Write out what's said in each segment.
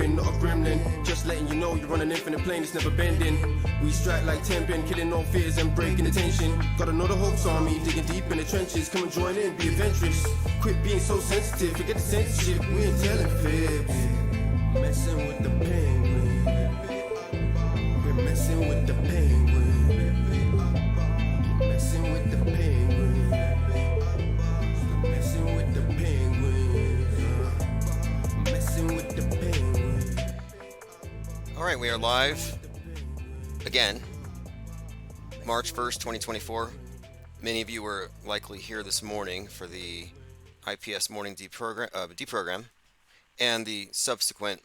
penguin, not a gremlin. Just letting you know you're on an infinite plane, it's never bending. We strike like 10 pin, killing all fears and breaking the tension. Gotta know the Hoax army, digging deep in the trenches. Come and join in, be adventurous. Quit being so sensitive, forget the censorship. We ain't telling fibs. Messing with the penguin. We're messing with the penguin. Messing with the penguin. Messing with the penguin. Messing with the penguin. All right, we are live again, March 1st, 2024. Many of you were likely here this morning for the IPS morning deprogram and the subsequent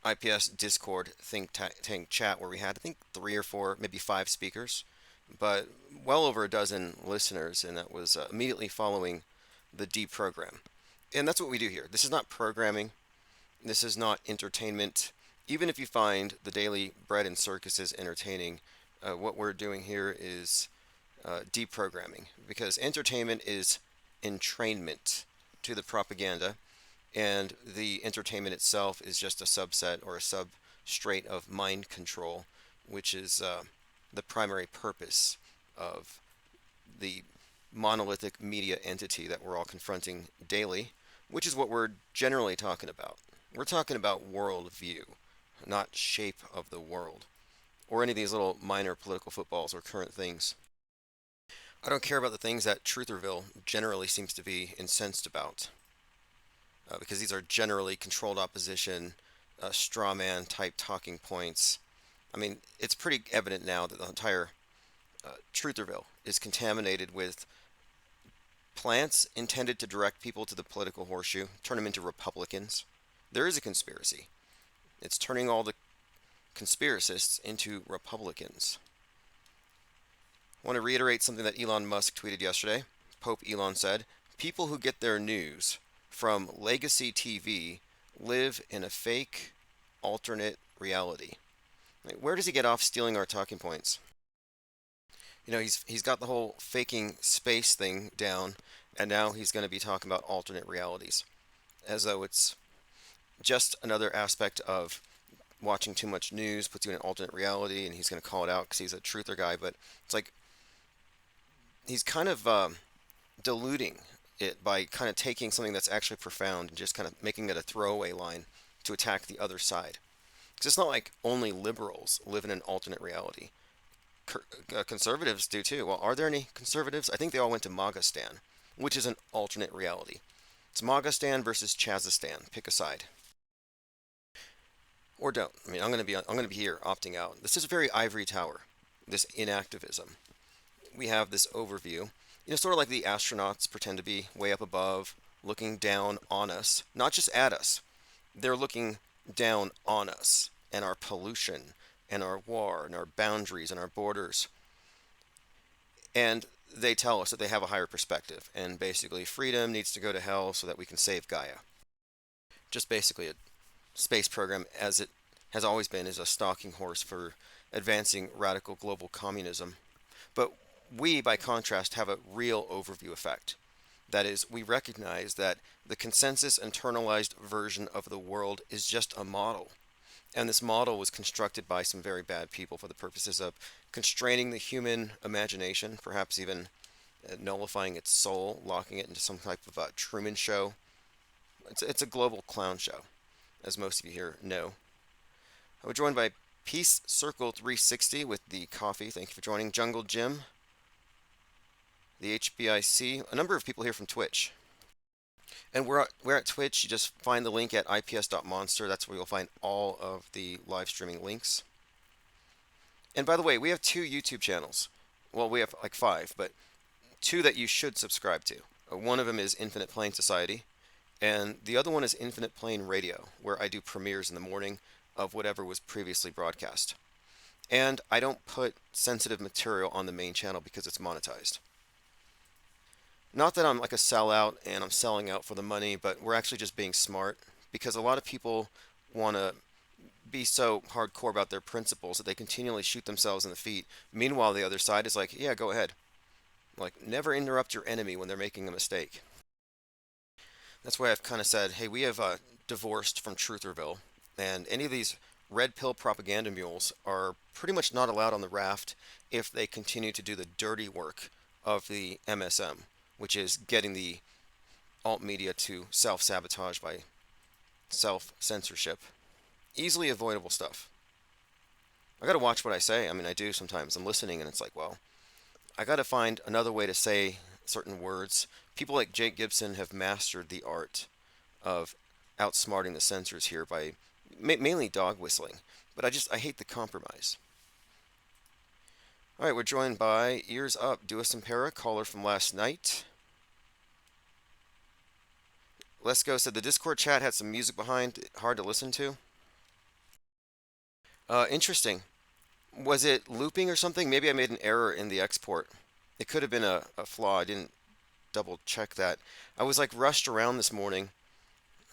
IPS Discord think tank chat where we had, I think, 3 or 4, maybe 5 speakers, but well over a dozen listeners, and that was immediately following the deprogram. And that's what we do here. This is not programming. This is not entertainment. Even if you find the daily bread and circuses entertaining, what we're doing here is deprogramming, because entertainment is entrainment to the propaganda, and the entertainment itself is just a subset or a substrate of mind control, which is the primary purpose of the monolithic media entity that we're all confronting daily, which is what we're generally talking about. We're talking about worldview, not shape of the world, or any of these little minor political footballs or current things. I don't care about the things that Trutherville generally seems to be incensed about, because these are generally controlled opposition, straw man type talking points. I mean, it's pretty evident now that the entire Trutherville is contaminated with plants intended to direct people to the political horseshoe, turn them into Republicans. There is a conspiracy. It's turning all the conspiracists into Republicans. I want to reiterate something that Elon Musk tweeted yesterday. Pope Elon said, "People who get their news from legacy TV live in a fake, alternate reality." Like, where does he get off stealing our talking points? You know, he's got the whole faking space thing down, and now he's going to be talking about alternate realities, as though it's just another aspect of watching too much news puts you in an alternate reality, and he's going to call it out because he's a truther guy. But it's like he's kind of diluting it by kind of taking something that's actually profound and just kind of making it a throwaway line to attack the other side. Because it's not like only liberals live in an alternate reality. Conservatives do too. Well, are there any conservatives? I think they all went to MAGA Stan, which is an alternate reality. It's MAGA Stan versus Chazistan. Pick a side. Or don't. I mean, I'm going to be here opting out. This is a very ivory tower, this inactivism. We have this overview, you know, sort of like the astronauts pretend to be way up above, looking down on us, not just at us. They're looking down on us and our pollution and our war and our boundaries and our borders. And they tell us that they have a higher perspective, and basically freedom needs to go to hell so that we can save Gaia. Just basically a space program, as it has always been, is a stalking horse for advancing radical global communism. But we, by contrast, have a real overview effect. That is, we recognize that the consensus internalized version of the world is just a model. And this model was constructed by some very bad people for the purposes of constraining the human imagination, perhaps even nullifying its soul, locking it into some type of a Truman Show. It's a global clown show, as most of you here know. We're joined by Peace Circle 360 with the coffee. Thank you for joining. Jungle Jim, the HBIC, a number of people here from Twitch. And we're at Twitch. You just find the link at ips.monster. That's where you'll find all of the live streaming links. And by the way, we have 2 YouTube channels. Well, we have like 5, but 2 that you should subscribe to. One of them is Infinite Plane Society, and the other one is Infinite Plane Radio, where I do premieres in the morning of whatever was previously broadcast. And I don't put sensitive material on the main channel because it's monetized. Not that I'm like a sellout and I'm selling out for the money, but we're actually just being smart, because a lot of people want to be so hardcore about their principles that they continually shoot themselves in the feet. Meanwhile, the other side is like, yeah, go ahead. Like, never interrupt your enemy when they're making a mistake. That's why I've kind of said, hey, we have divorced from Trutherville, And any of these red pill propaganda mules are pretty much not allowed on the raft if they continue to do the dirty work of the MSM, which is getting the alt media to self-sabotage by self-censorship. Easily avoidable stuff. I gotta watch what I say. I mean, I do sometimes. I'm listening and it's like, well, I gotta find another way to say certain words. People like Jake Gibson have mastered the art of outsmarting the censors here by mainly dog whistling. But I hate the compromise. All right, we're joined by Ears Up, Duas Impera, caller from last night. Let's Go said the Discord chat had some music behind, hard to listen to. Interesting. Was it looping or something? Maybe I made an error in the export. It could have been a flaw. I didn't double check that. I was like rushed around this morning,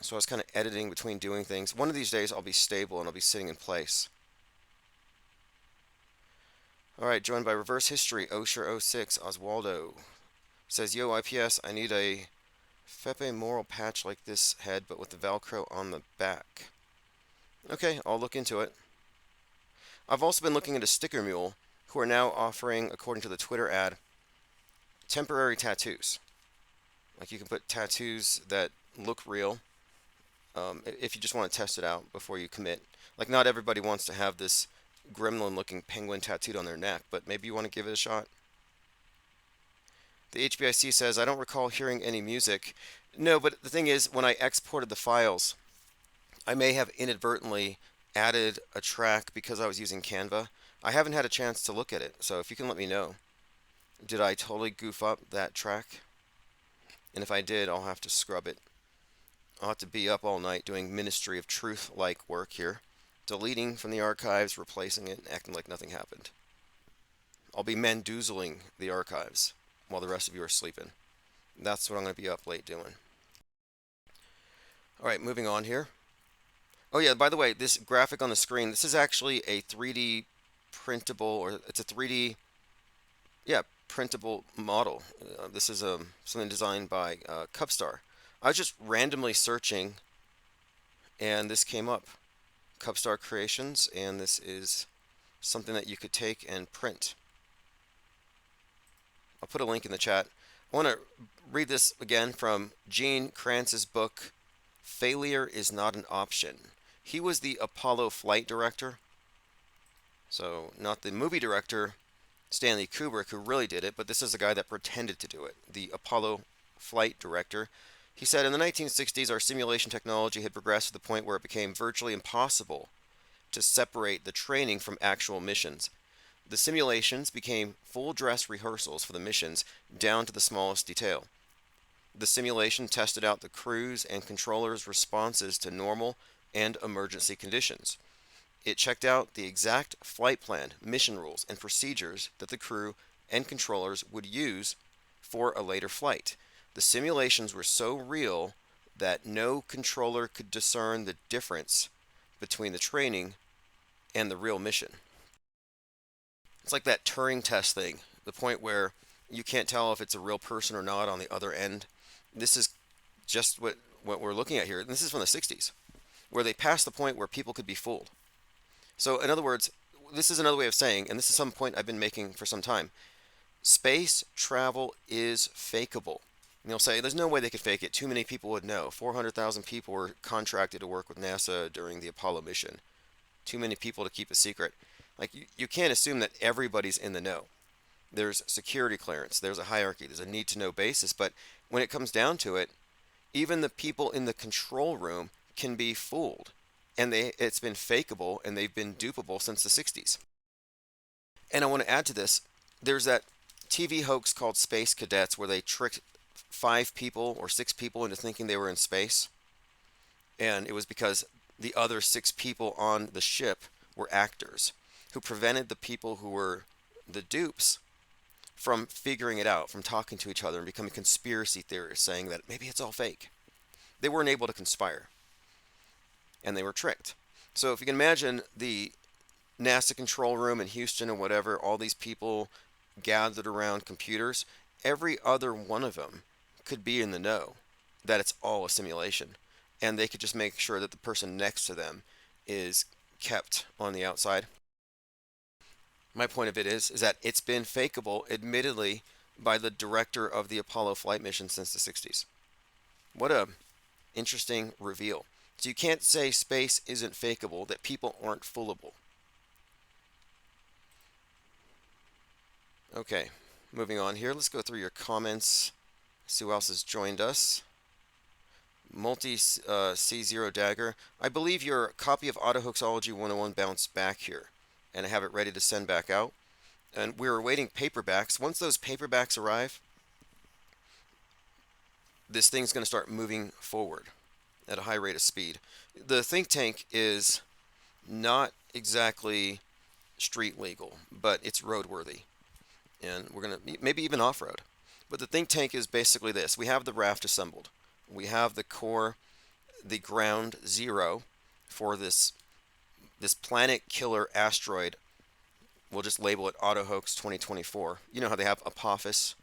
so I was kind of editing between doing things. One of these days I'll be stable and I'll be sitting in place. All right, joined by Reverse History, Osher06, Oswaldo. Says, yo, IPS, I need a Fepe Moral patch like this head, but with the Velcro on the back. Okay, I'll look into it. I've also been looking into Sticker Mule, who are now offering, according to the Twitter ad, temporary tattoos. Like you can put tattoos that look real, if you just want to test it out before you commit. Like not everybody wants to have this gremlin-looking penguin tattooed on their neck, but maybe you want to give it a shot. The HBIC says, I don't recall hearing any music. No, but the thing is, when I exported the files, I may have inadvertently added a track because I was using Canva. I haven't had a chance to look at it, so if you can let me know. Did I totally goof up that track? And if I did, I'll have to scrub it. I'll have to be up all night doing Ministry of Truth-like work here, deleting from the archives, replacing it, and acting like nothing happened. I'll be mandoozling the archives while the rest of you are sleeping. That's what I'm going to be up late doing. All right, moving on here. Oh yeah, by the way, this graphic on the screen, this is actually a 3D printable, or it's a 3D, yeah, printable model. This is something designed by Cubstar. I was just randomly searching, and this came up. Cubstar Creations, and this is something that you could take and print. I'll put a link in the chat. I want to read this again from Gene Kranz's book, Failure is Not an Option. He was the Apollo flight director. So not the movie director, Stanley Kubrick, who really did it, but this is the guy that pretended to do it, the Apollo flight director. He said, in the 1960s, our simulation technology had progressed to the point where it became virtually impossible to separate the training from actual missions. The simulations became full dress rehearsals for the missions down to the smallest detail. The simulation tested out the crew's and controllers' responses to normal and emergency conditions. It checked out the exact flight plan, mission rules, and procedures that the crew and controllers would use for a later flight. The simulations were so real that no controller could discern the difference between the training and the real mission. It's like that Turing Test thing, the point where you can't tell if it's a real person or not on the other end. This is just what we're looking at here. And this is from the 60s, where they passed the point where people could be fooled. So in other words, this is another way of saying, and this is some point I've been making for some time, space travel is fakeable. And you'll say, there's no way they could fake it. Too many people would know. 400,000 people were contracted to work with NASA during the Apollo mission. Too many people to keep a secret. Like, you can't assume that everybody's in the know. There's security clearance. There's a hierarchy. There's a need-to-know basis. But when it comes down to it, even the people in the control room can be fooled. And it's been fakeable, and they've been dupable since the 60s. And I want to add to this, there's that TV hoax called Space Cadets, where they tricked 5 people or 6 people into thinking they were in space. And it was because the other 6 people on the ship were actors who prevented the people who were the dupes from figuring it out, from talking to each other and becoming conspiracy theorists, saying that maybe it's all fake. They weren't able to conspire, and they were tricked. So if you can imagine the NASA control room in Houston or whatever, all these people gathered around computers, every other one of them could be in the know that it's all a simulation, and they could just make sure that the person next to them is kept on the outside. My point of it is that it's been fakeable, admittedly, by the director of the Apollo flight mission since the 60s. What a interesting reveal. So you can't say space isn't fakeable, that people aren't foolable. Okay, moving on here. Let's go through your comments. See who else has joined us. Multi C0 Dagger. I believe your copy of Autohoaxology 101 bounced back here, and I have it ready to send back out. And we're awaiting paperbacks. Once those paperbacks arrive, this thing's going to start moving forward at a high rate of speed. The think tank is not exactly street legal, but it's roadworthy. And we're going to maybe even off-road. But the think tank is basically this. We have the raft assembled. We have the core, the ground zero for this planet killer asteroid. We'll just label it Autohoax 2024. You know how they have Apophis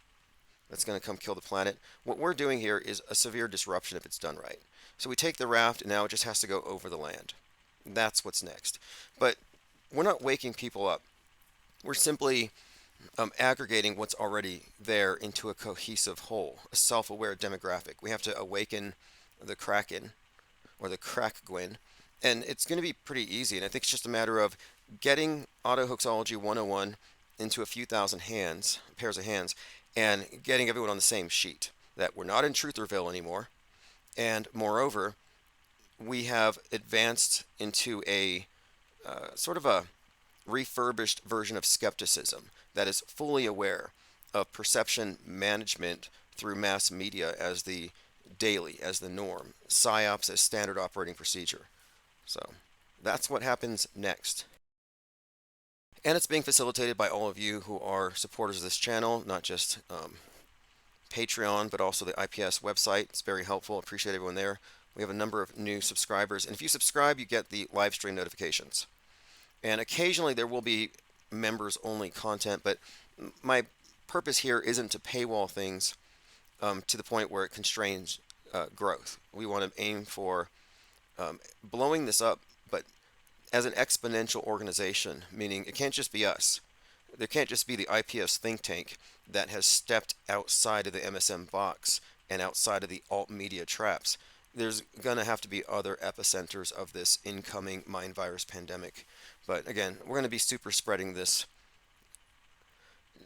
that's going to come kill the planet. What we're doing here is a severe disruption if it's done right. So we take the raft and now it just has to go over the land. That's what's next. But we're not waking people up. We're simply aggregating what's already there into a cohesive whole, a self-aware demographic. We have to awaken the Kraken, or the Krakgwin, and it's going to be pretty easy. And I think it's just a matter of getting Autohoaxology 101 into a few thousand pairs of hands, and getting everyone on the same sheet, that we're not in Trutherville anymore. And moreover, we have advanced into a sort of a refurbished version of skepticism that is fully aware of perception management through mass media as the daily, as the norm, psyops as standard operating procedure. So that's what happens next. And it's being facilitated by all of you who are supporters of this channel, not just Patreon, but also the IPS website. It's very helpful. Appreciate everyone there. We have a number of new subscribers, and if you subscribe, you get the live stream notifications. And occasionally there will be members only content, but my purpose here isn't to paywall things to the point where it constrains growth. We want to aim for blowing this up, but as an exponential organization, meaning it can't just be us. There can't just be the IPS think tank that has stepped outside of the MSM box and outside of the alt media traps. There's going to have to be other epicenters of this incoming mind virus pandemic. But again, we're going to be super spreading this.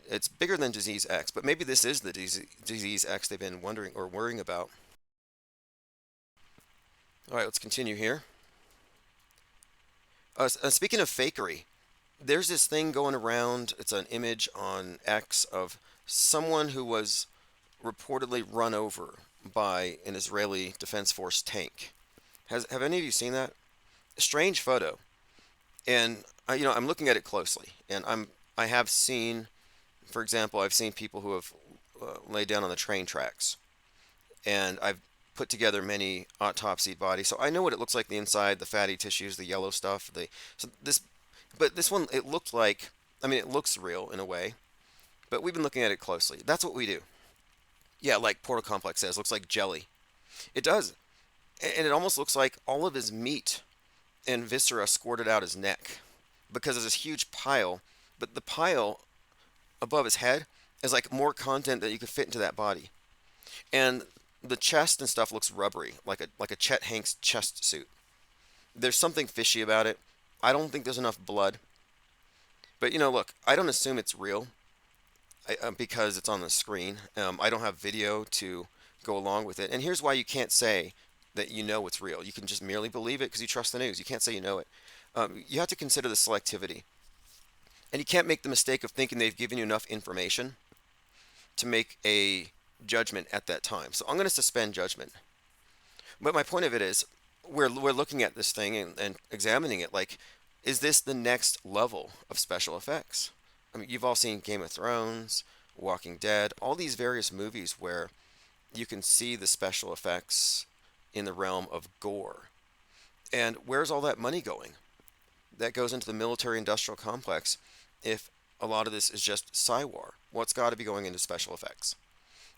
It's bigger than Disease X, but maybe this is the Disease X they've been wondering or worrying about. All right, let's continue here. Speaking of fakery, there's this thing going around. It's an image on X of someone who was reportedly run over by an Israeli Defense Force tank. Have any of you seen that? A strange photo. And I'm looking at it closely, and I have seen, for example, I've seen people who have laid down on the train tracks, and I've put together many autopsied bodies, so I know what it looks like, the inside, the fatty tissues, the yellow stuff. But this one, it looked like, it looks real in a way, but we've been looking at it closely. That's what we do. Yeah, like Portal Complex says, looks like jelly. It does, and it almost looks like all of his meat and viscera squirted out his neck, because there's this huge pile, but the pile above his head is like more content that you could fit into that body. And the chest and stuff looks rubbery, like a Chet Hanks chest suit. There's something fishy about it. I don't think there's enough blood. But look, I don't assume it's real because it's on the screen. I don't have video to go along with it. And here's why you can't say that you know it's real. You can just merely believe it because you trust the news. You can't say you know it. You have to consider the selectivity. And you can't make the mistake of thinking they've given you enough information to make a judgment at that time. So I'm going to suspend judgment. But my point of it is, we're looking at this thing and examining it like, is this the next level of special effects? You've all seen Game of Thrones, Walking Dead, all these various movies where you can see the special effects in the realm of gore. And where's all that money going? That goes into the military-industrial complex if a lot of this is just Psywar. Well, it's got to be going into special effects.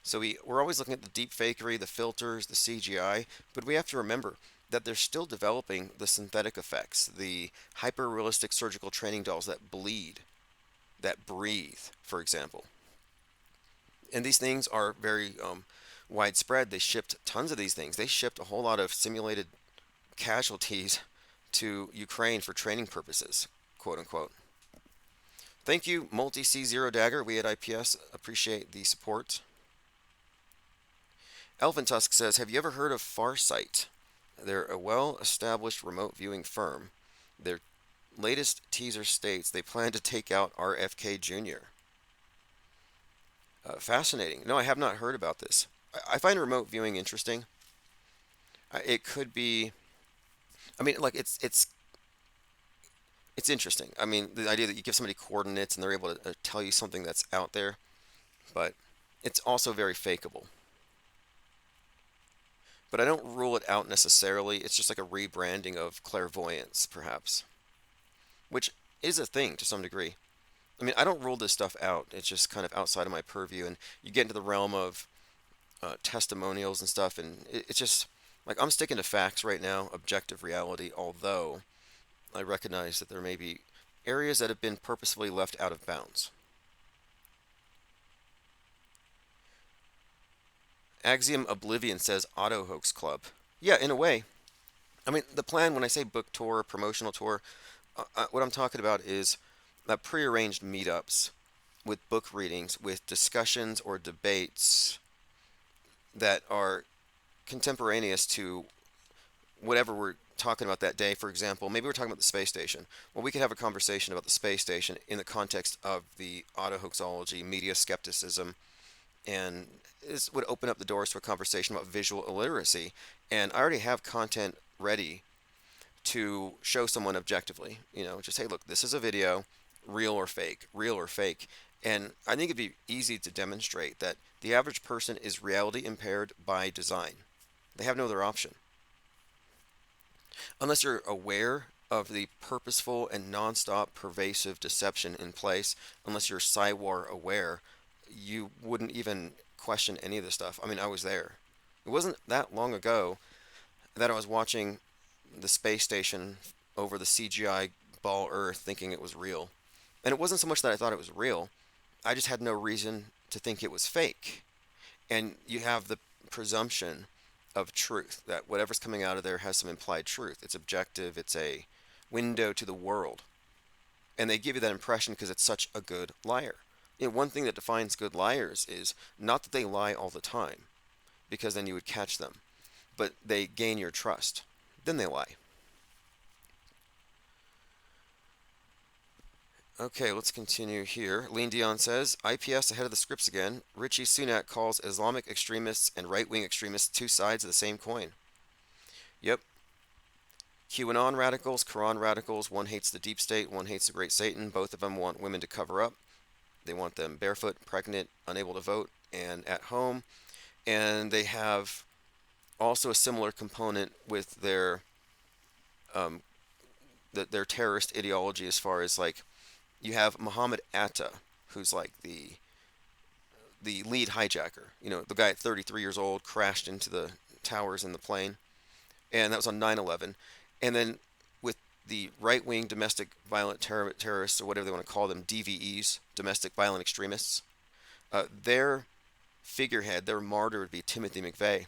So we're always looking at the deep fakery, the filters, the CGI, but we have to remember, that they're still developing the synthetic effects, the hyper-realistic surgical training dolls that bleed, that breathe, for example. And these things are very widespread. They shipped tons of these things. They shipped a whole lot of simulated casualties to Ukraine for training purposes, quote unquote. Thank you, Multi C0 Dagger. We at IPS appreciate the support. Elvin Tusk says, have you ever heard of Farsight? They're a well-established remote viewing firm. Their latest teaser states they plan to take out RFK Jr. Fascinating. No, I have not heard about this. I find remote viewing interesting. It could be, I mean, like it's interesting. I mean, the idea that you give somebody coordinates and they're able to tell you something that's out there, but it's also very fakeable. But I don't rule it out necessarily. It's just like a rebranding of clairvoyance, perhaps, which is a thing to some degree. I mean, I don't rule this stuff out. It's just kind of outside of my purview, and you get into the realm of testimonials and stuff, and it's just like I'm sticking to facts right now, objective reality, although I recognize that there may be areas that have been purposefully left out of bounds. Axiom Oblivion says Auto Hoax Club. Yeah, in a way. I mean, the plan, when I say book tour, promotional tour, what I'm talking about is prearranged meetups with book readings, with discussions or debates that are contemporaneous to whatever we're talking about that day. For example, maybe we're talking about the space station. Well, we could have a conversation about the space station in the context of the auto hoaxology, media skepticism, and this would open up the doors to a conversation about visual illiteracy. And I already have content ready to show someone objectively, just, hey, look, this is a video, real or fake, real or fake. And I think it'd be easy to demonstrate that the average person is reality impaired by design. They have no other option. Unless you're aware of the purposeful and nonstop pervasive deception in place, unless you're Psywar aware, you wouldn't even question any of this stuff. I mean, I was there. It wasn't that long ago that I was watching the space station over the CGI ball Earth thinking it was real. And it wasn't so much that I thought it was real. I just had no reason to think it was fake. And you have the presumption of truth, that whatever's coming out of there has some implied truth. It's objective. It's a window to the world. And they give you that impression because it's such a good liar. One thing that defines good liars is not that they lie all the time, because then you would catch them, but they gain your trust. Then they lie. Okay, let's continue here. Lean Dion says, IPS ahead of the scripts again. Richie Sunak calls Islamic extremists and right-wing extremists two sides of the same coin. Yep. QAnon radicals, Quran radicals, one hates the deep state, one hates the great Satan. Both of them want women to cover up. They want them barefoot, pregnant, unable to vote, and at home. And they have also a similar component with their terrorist ideology, as far as, like, you have Muhammad Atta, who's like the lead hijacker. The guy at 33 years old crashed into the towers in the plane, and that was on 9/11. And then with the right-wing domestic violent terrorists, or whatever they want to call them, DVEs, domestic violent extremists, their figurehead, their martyr would be Timothy McVeigh,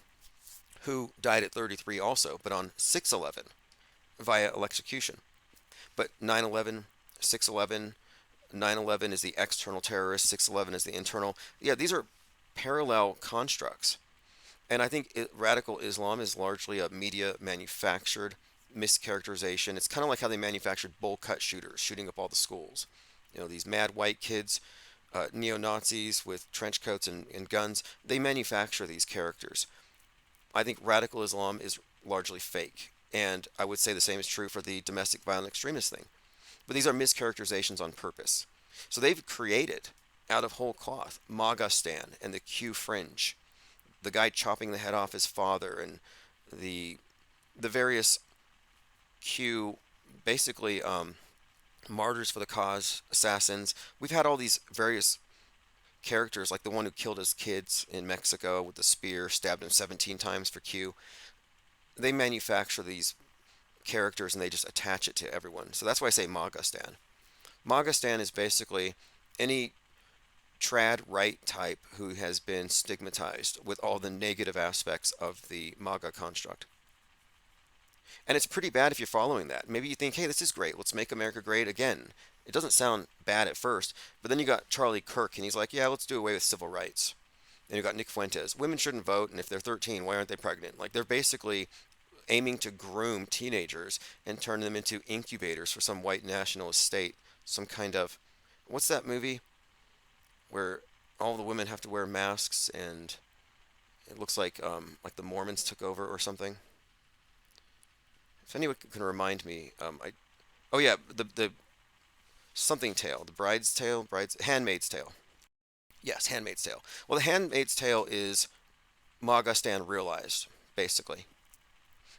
who died at 33 also, but on 6/11 via electrocution. But 9/11, 6/11, 9/11 is the external terrorist, 6/11 is the internal. Yeah, these are parallel constructs. And I think radical Islam is largely a media manufactured mischaracterization. It's kind of like how they manufactured bowl cut shooters shooting up all the schools. These mad white kids, neo-Nazis with trench coats and guns, they manufacture these characters. I think radical Islam is largely fake. And I would say the same is true for the domestic violent extremist thing. But these are mischaracterizations on purpose. So they've created, out of whole cloth, MAGA Stan and the Q fringe, the guy chopping the head off his father, and the various Q, basically martyrs for the cause, assassins. We've had all these various characters, like the one who killed his kids in Mexico with the spear, stabbed him 17 times for Q. they manufacture these characters and they just attach it to everyone. So that's why I say MAGA Stan. MAGA Stan is basically any trad right type who has been stigmatized with all the negative aspects of the MAGA construct. And it's pretty bad if you're following that. Maybe you think, hey, this is great. Let's make America great again. It doesn't sound bad at first, but then you got Charlie Kirk, and he's like, yeah, let's do away with civil rights. And you got Nick Fuentes. Women shouldn't vote, and if they're 13, why aren't they pregnant? Like, they're basically aiming to groom teenagers and turn them into incubators for some white nationalist state. Some kind of, what's that movie where all the women have to wear masks and it looks like the Mormons took over or something? If anyone can remind me, oh yeah, the something tale, the Bride's Tale, Handmaid's Tale. Yes, Handmaid's Tale. Well, the Handmaid's Tale is MAGA Stan realized, basically,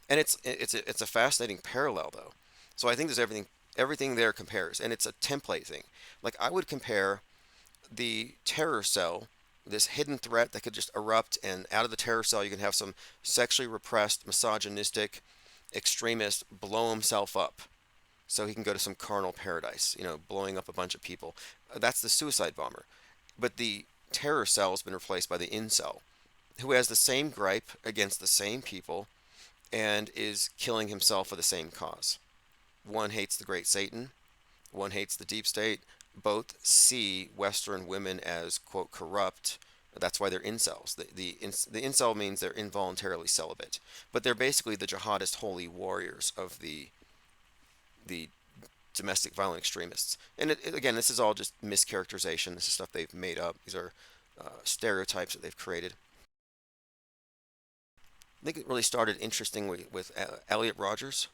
and it's a fascinating parallel though. So I think there's everything there compares, and it's a template thing. Like I would compare the terror cell, this hidden threat that could just erupt, and out of the terror cell you can have some sexually repressed, misogynistic extremist blow himself up so he can go to some carnal paradise, blowing up a bunch of people. That's the suicide bomber. But the terror cell has been replaced by the incel, who has the same gripe against the same people and is killing himself for the same cause. One hates the great Satan, one hates the deep state. Both see Western women as, quote, corrupt. That's why they're incels. The incel means they're involuntarily celibate, but they're basically the jihadist holy warriors of the domestic violent extremists. And again, this is all just mischaracterization. This is stuff they've made up. These are stereotypes that they've created. I think it really started interestingly with Elliot Rodgers,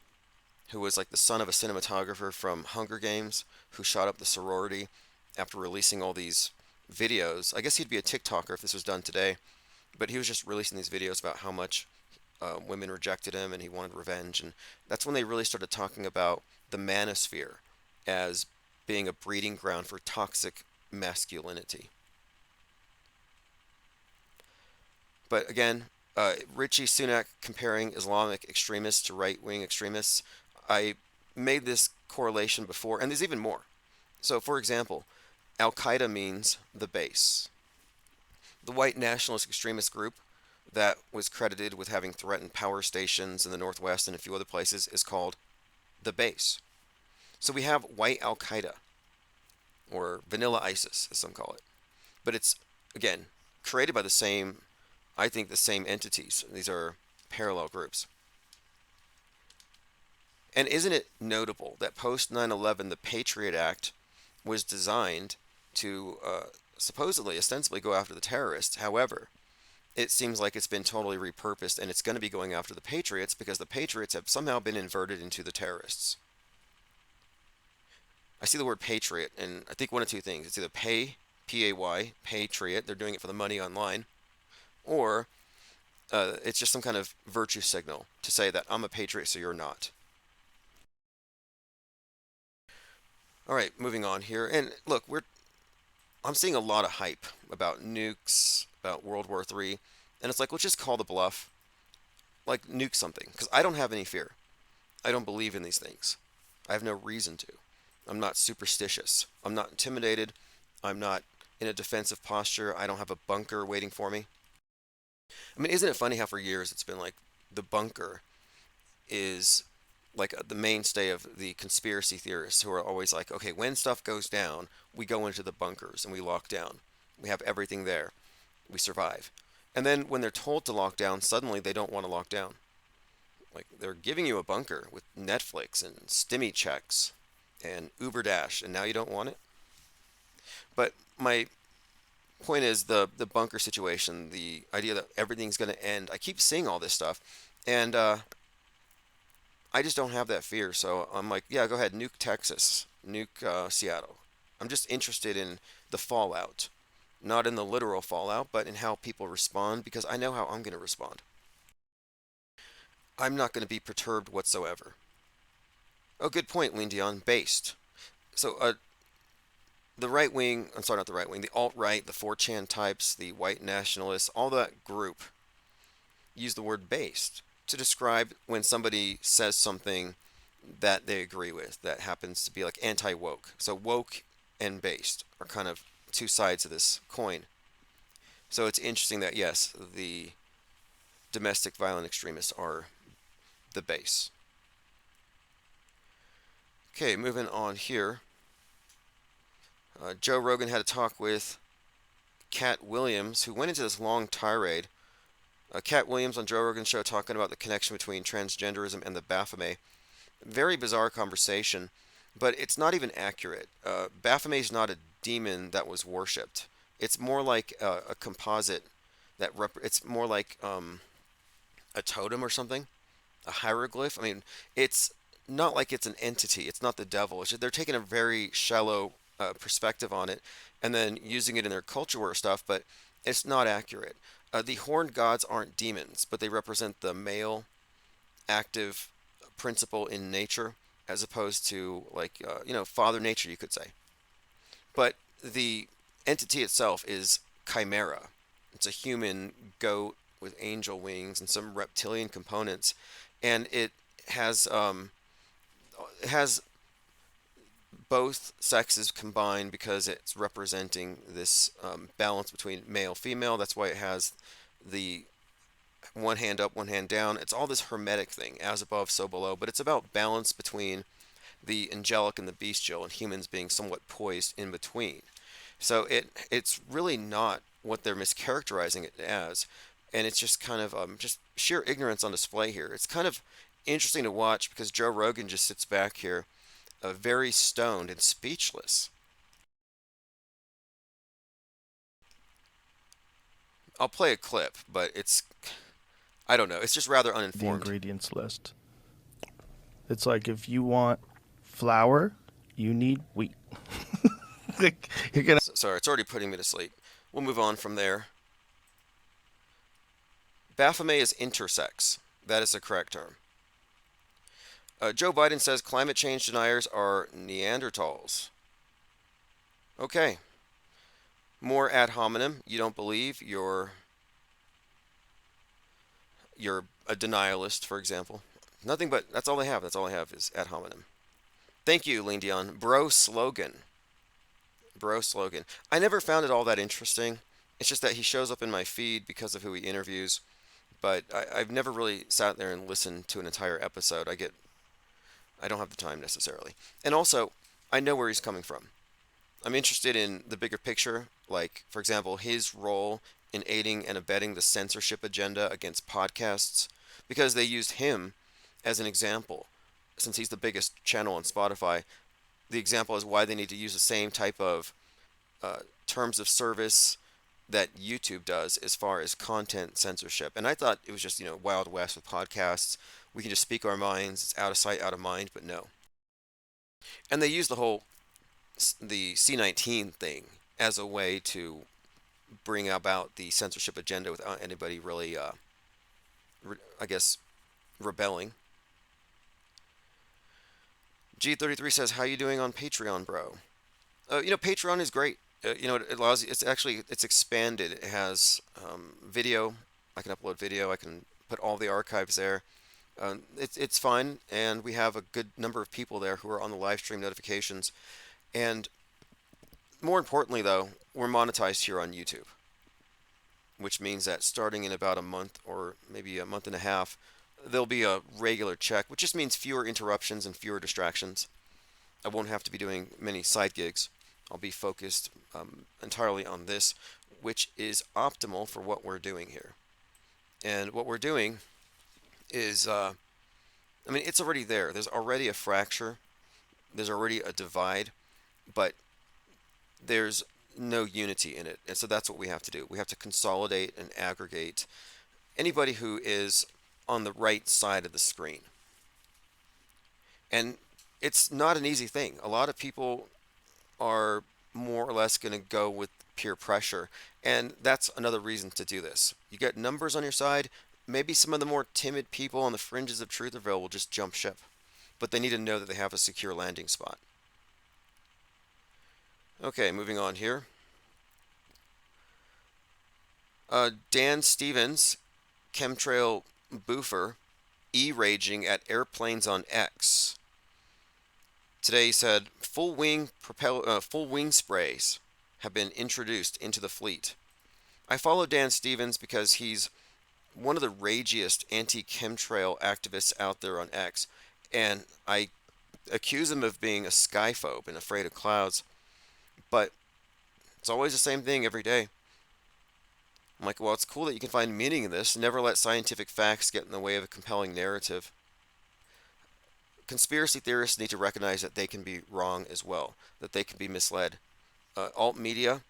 who was like the son of a cinematographer from Hunger Games, who shot up the sorority after releasing all these videos. I guess he'd be a TikToker if this was done today, but he was just releasing these videos about how much women rejected him and he wanted revenge. And that's when they really started talking about the manosphere as being a breeding ground for toxic masculinity. But again, Richie Sunak comparing Islamic extremists to right-wing extremists, I made this correlation before, and there's even more. So, for example, Al-Qaeda means the base. The white nationalist extremist group that was credited with having threatened power stations in the Northwest and a few other places is called the base. So we have white Al-Qaeda, or vanilla ISIS, as some call it. But it's, again, created by the same entities. These are parallel groups. And isn't it notable that post 9/11, the Patriot Act was designed to supposedly, ostensibly go after the terrorists. However, it seems like it's been totally repurposed and it's going to be going after the Patriots because the Patriots have somehow been inverted into the terrorists. I see the word patriot and I think one of two things. It's either pay, P-A-Y, patriot, they're doing it for the money online, or it's just some kind of virtue signal to say that I'm a patriot so you're not. All right, moving on here. And look, I'm seeing a lot of hype about nukes, about World War III, and it's like, let's just call the bluff, like nuke something, because I don't have any fear. I don't believe in these things. I have no reason to. I'm not superstitious. I'm not intimidated. I'm not in a defensive posture. I don't have a bunker waiting for me. I mean, isn't it funny how for years it's been like the bunker is like the mainstay of the conspiracy theorists who are always like, okay, when stuff goes down, we go into the bunkers and we lock down. We have everything there. We survive. And then when they're told to lock down, suddenly they don't want to lock down. Like they're giving you a bunker with Netflix and Stimmy checks and Uber Dash, and now you don't want it? But my point is the bunker situation, the idea that everything's going to end. I keep seeing all this stuff, and I just don't have that fear. So I'm like, yeah, go ahead, nuke Texas, nuke Seattle. I'm just interested in the fallout, not in the literal fallout, but in how people respond, because I know how I'm going to respond. I'm not going to be perturbed whatsoever. Oh, good point, Lean Dion. Based. So the right wing, I'm sorry, not the right wing, the alt-right, the 4chan types, the white nationalists, all that group use the word based. to describe when somebody says something that they agree with that happens to be like anti-woke. So woke and based are kind of two sides of this coin. So it's interesting that yes, the domestic violent extremists are the base. Okay, moving on here. Joe Rogan had a talk with Cat Williams, who went into this long tirade. Cat Williams on Joe Rogan's show talking about the connection between transgenderism and the Baphomet. Very bizarre conversation, but it's not even accurate. Baphomet is not a demon that was worshipped. It's more like a composite it's more like a totem or something, a hieroglyph. I mean, it's not like it's an entity. It's not the devil. They're taking a very shallow perspective on it and then using it in their culture war stuff, but it's not accurate. The horned gods aren't demons, but they represent the male active principle in nature as opposed to like Father Nature, you could say. But the entity itself is chimera. It's a human goat with angel wings and some reptilian components, and it has both sexes combined because it's representing this balance between male female. That's why it has the one hand up, one hand down. It's all this hermetic thing, as above, so below, but it's about balance between the angelic and the bestial, and humans being somewhat poised in between. So it's really not what they're mischaracterizing it as, and it's just kind of just sheer ignorance on display here. It's kind of interesting to watch because Joe Rogan just sits back here, very stoned and speechless. I'll play a clip, but I don't know. It's just rather The uninformed. ingredients list. It's like if you want flour, you need wheat. Like, you're gonna. Sorry, it's already putting me to sleep. We'll move on from there. Baphomet is intersex. That is the correct term. Joe Biden says climate change deniers are Neanderthals. Okay. More ad hominem. You don't believe you're a denialist, for example. Nothing but that's all they have. That's all I have is ad hominem. Thank you, Lean Dion. Bro slogan. Bro slogan. I never found it all that interesting. It's just that he shows up in my feed because of who he interviews, but I've never really sat there and listened to an entire episode. I don't have the time necessarily. And also, I know where he's coming from. I'm interested in the bigger picture, like, for example, his role in aiding and abetting the censorship agenda against podcasts, because they used him as an example. Since he's the biggest channel on Spotify, the example is why they need to use the same type of terms of service that YouTube does as far as content censorship. And I thought it was just, Wild West with podcasts. We can just speak our minds. It's out of sight, out of mind, but no. And they use the C-19 thing as a way to bring about the censorship agenda without anybody really, I guess, rebelling. G33 says, "How you doing on Patreon, bro?" Patreon is great. It allows you. It's expanded. It has video. I can upload video. I can put all the archives there. It's fine, and we have a good number of people there who are on the live stream notifications. And more importantly, though, we're monetized here on YouTube, which means that starting in about a month or maybe a month and a half, there'll be a regular check, which just means fewer interruptions and fewer distractions. I won't have to be doing many side gigs. I'll be focused entirely on this, which is optimal for what we're doing here. And what we're doing is, it's already there. There's already a fracture. There's already a divide, but there's no unity in it. And so that's what we have to do. We have to consolidate and aggregate anybody who is on the right side of the screen. And it's not an easy thing. A lot of people are more or less going to go with peer pressure, and that's another reason to do this. You get numbers on your side. Maybe some of the more timid people on the fringes of Trutherville will just jump ship, but they need to know that they have a secure landing spot. Okay, moving on here. Dan Stevens, chemtrail boofer, E-raging at airplanes on X. Today he said full wing sprays have been introduced into the fleet. I follow Dan Stevens because he's one of the ragiest anti-chemtrail activists out there on X, and I accuse him of being a skyphobe and afraid of clouds, but it's always the same thing every day. I'm like, well, it's cool that you can find meaning in this. Never let scientific facts get in the way of a compelling narrative. Conspiracy theorists need to recognize that they can be wrong as well, that they can be misled. Alt media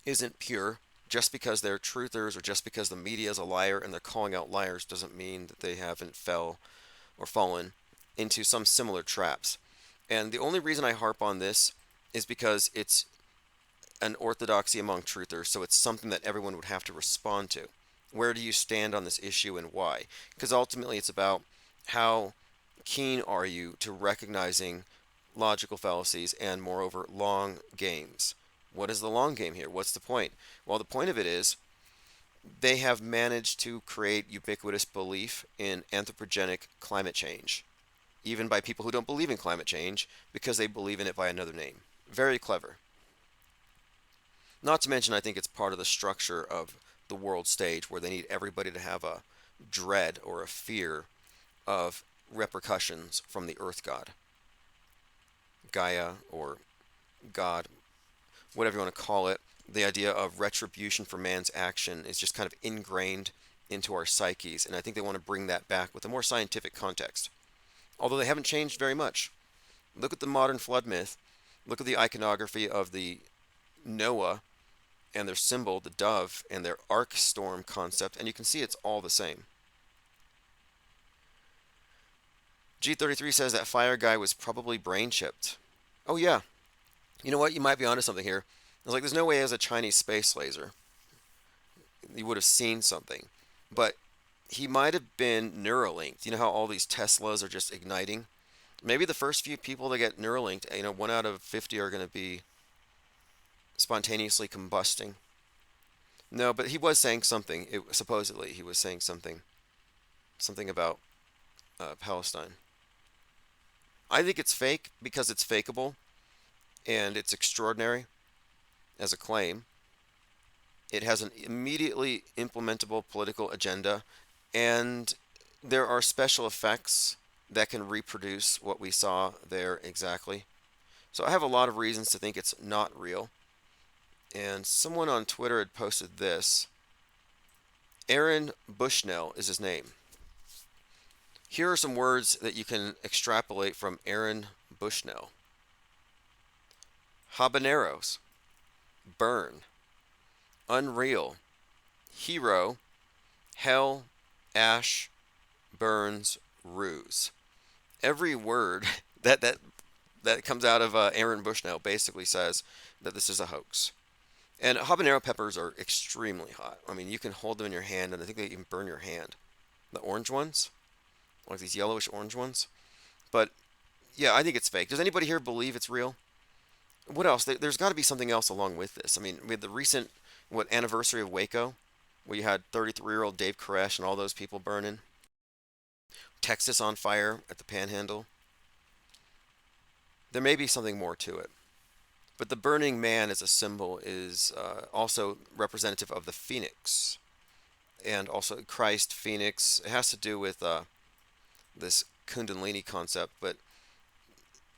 isn't pure. Just because they're truthers or just because the media is a liar and they're calling out liars doesn't mean that they haven't fallen into some similar traps. And the only reason I harp on this is because it's an orthodoxy among truthers, so it's something that everyone would have to respond to. Where do you stand on this issue and why? Because ultimately it's about how keen are you to recognizing logical fallacies and, moreover, long games. What is the long game here? What's the point? Well, the point of it is they have managed to create ubiquitous belief in anthropogenic climate change, even by people who don't believe in climate change because they believe in it by another name. Very clever. Not to mention, I think it's part of the structure of the world stage where they need everybody to have a dread or a fear of repercussions from the earth god, Gaia, or God, whatever you want to call it. The idea of retribution for man's action is just kind of ingrained into our psyches, and I think they want to bring that back with a more scientific context. Although they haven't changed very much. Look at the modern flood myth. Look at the iconography of the Noah and their symbol, the dove, and their ark storm concept, and you can see it's all the same. G33 says that fire guy was probably brain chipped. Oh yeah. You know what? You might be onto something here. I was like, there's no way he has a Chinese space laser. You would have seen something. But he might have been Neuralinked. You know how all these Teslas are just igniting? Maybe the first few people that get Neuralinked, 1 out of 50 are going to be spontaneously combusting. No, but he was saying something. Supposedly, he was saying something about Palestine. I think it's fake because it's fakeable, and it's extraordinary as a claim. It has an immediately implementable political agenda, and there are special effects that can reproduce what we saw there exactly. So I have a lot of reasons to think it's not real. And someone on Twitter had posted this. Aaron Bushnell is his name. Here are some words that you can extrapolate from Aaron Bushnell. Habaneros, burn, unreal, hero, hell, ash, burns, ruse. Every word that comes out of Aaron Bushnell basically says that this is a hoax. And habanero peppers are extremely hot. I mean, you can hold them in your hand, and I think they even burn your hand. The orange ones, like these yellowish orange ones. But yeah, I think it's fake. Does anybody here believe it's real? What else? There's got to be something else along with this. I mean, we had the recent anniversary of Waco, where you had 33-year-old Dave Koresh and all those people burning. Texas on fire at the Panhandle. There may be something more to it. But the burning man as a symbol is also representative of the phoenix. And also Christ, phoenix. It has to do with this Kundalini concept, but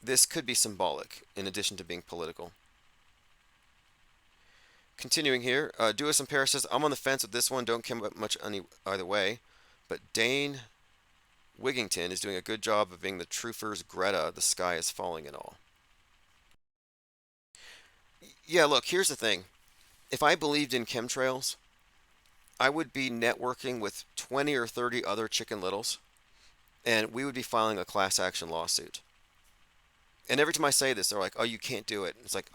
this could be symbolic in addition to being political. Continuing here, Duas and Paris says, I'm on the fence with this one, don't care much either way, but Dane Wigington is doing a good job of being the truthers Greta, the sky is falling and all. Yeah, look, here's the thing. If I believed in chemtrails, I would be networking with 20 or 30 other Chicken Littles, and we would be filing a class action lawsuit. And every time I say this, they're like, oh, you can't do it. It's like,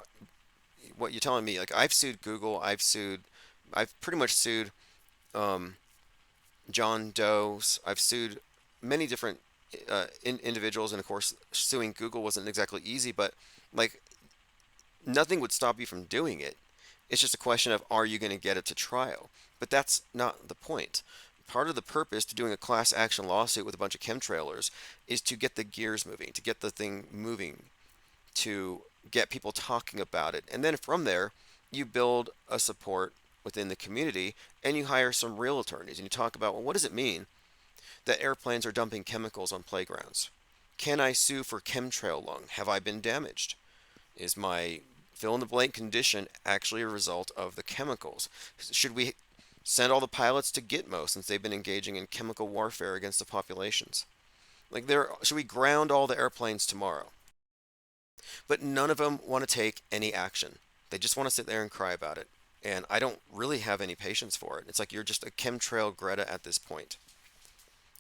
what you're telling me? Like, I've sued Google, I've pretty much sued John Doe's, I've sued many different individuals, and of course, suing Google wasn't exactly easy, but like, nothing would stop you from doing it. It's just a question of, are you going to get it to trial? But that's not the point. The part of the purpose to doing a class action lawsuit with a bunch of chemtrailers is to get the gears moving, to get the thing moving, to get people talking about it. And then from there, you build a support within the community and you hire some real attorneys and you talk about, well, what does it mean that airplanes are dumping chemicals on playgrounds? Can I sue for chemtrail lung? Have I been damaged? Is my fill in the blank condition actually a result of the chemicals? Should we send all the pilots to Gitmo since they've been engaging in chemical warfare against the populations? Like, should we ground all the airplanes tomorrow? But none of them want to take any action. They just want to sit there and cry about it. And I don't really have any patience for it. It's like you're just a chemtrail Greta at this point.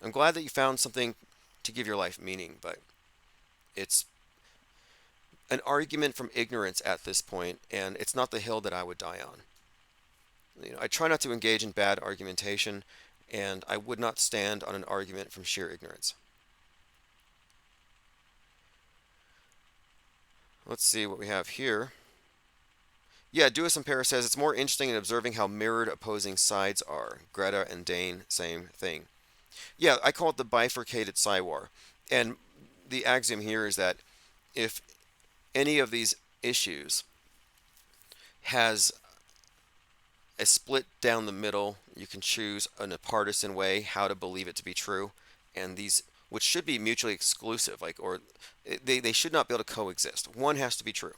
I'm glad that you found something to give your life meaning, but it's an argument from ignorance at this point, and it's not the hill that I would die on. I try not to engage in bad argumentation, and I would not stand on an argument from sheer ignorance. Let's see what we have here. Yeah, Dewis and Paris says it's more interesting in observing how mirrored opposing sides are. Greta and Dane, same thing. Yeah, I call it the bifurcated SAR. And the axiom here is that if any of these issues has a split down the middle, you can choose in a partisan way how to believe it to be true. And these, which should be mutually exclusive, they should not be able to coexist. One has to be true.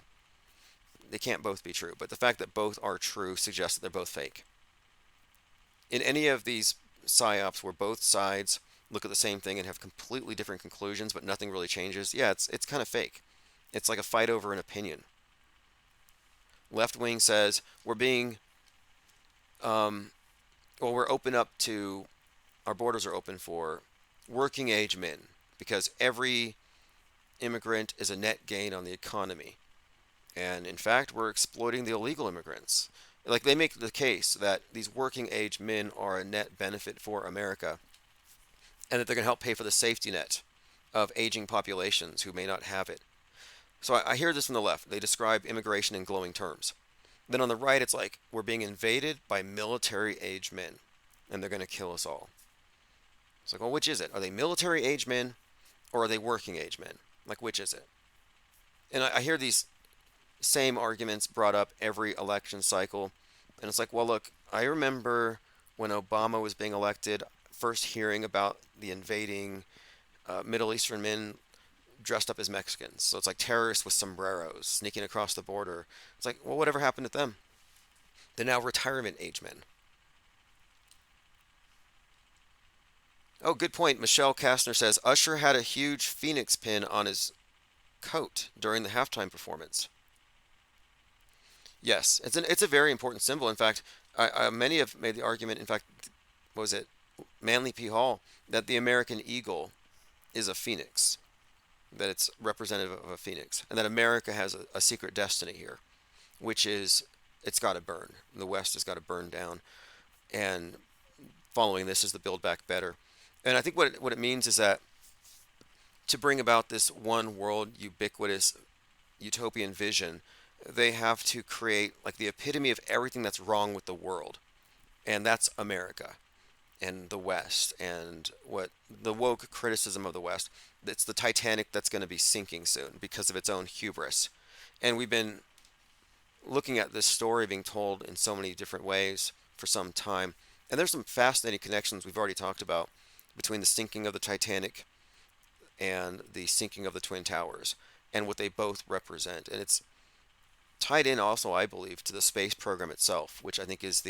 They can't both be true. But the fact that both are true suggests that they're both fake. In any of these psyops where both sides look at the same thing and have completely different conclusions, but nothing really changes, yeah, it's kind of fake. It's like a fight over an opinion. Left wing says we're being, we're open up to, our borders are open for working age men because every immigrant is a net gain on the economy. And in fact, we're exploiting the illegal immigrants. Like, they make the case that these working age men are a net benefit for America and that they're going to help pay for the safety net of aging populations who may not have it. So I hear this from the left. They describe immigration in glowing terms. Then on the right, it's like, we're being invaded by military-age men, and they're going to kill us all. It's like, well, which is it? Are they military-age men, or are they working-age men? Like, which is it? And I hear these same arguments brought up every election cycle, and it's like, well, look, I remember when Obama was being elected, first hearing about the invading Middle Eastern men dressed up as Mexicans. So it's like terrorists with sombreros sneaking across the border. It's like, well, whatever happened to them? They're now retirement age men. Oh, good point. Michelle Kastner says Usher had a huge phoenix pin on his coat during the halftime performance. Yes, it's a very important symbol. In fact, many have made the argument, in fact, what was it, Manly P. Hall, that the American eagle is a phoenix, that it's representative of a phoenix, and that America has a secret destiny here, which is it's got to burn. The West has got to burn down, and following this is the Build Back Better. And I think what it means is that to bring about this one world ubiquitous utopian vision, they have to create like the epitome of everything that's wrong with the world, and that's America and the West and what the woke criticism of the West. It's the Titanic that's going to be sinking soon because of its own hubris. And we've been looking at this story being told in so many different ways for some time, and there's some fascinating connections we've already talked about between the sinking of the Titanic and the sinking of the Twin Towers and what they both represent. And it's tied in also, I believe, to the space program itself, which I think is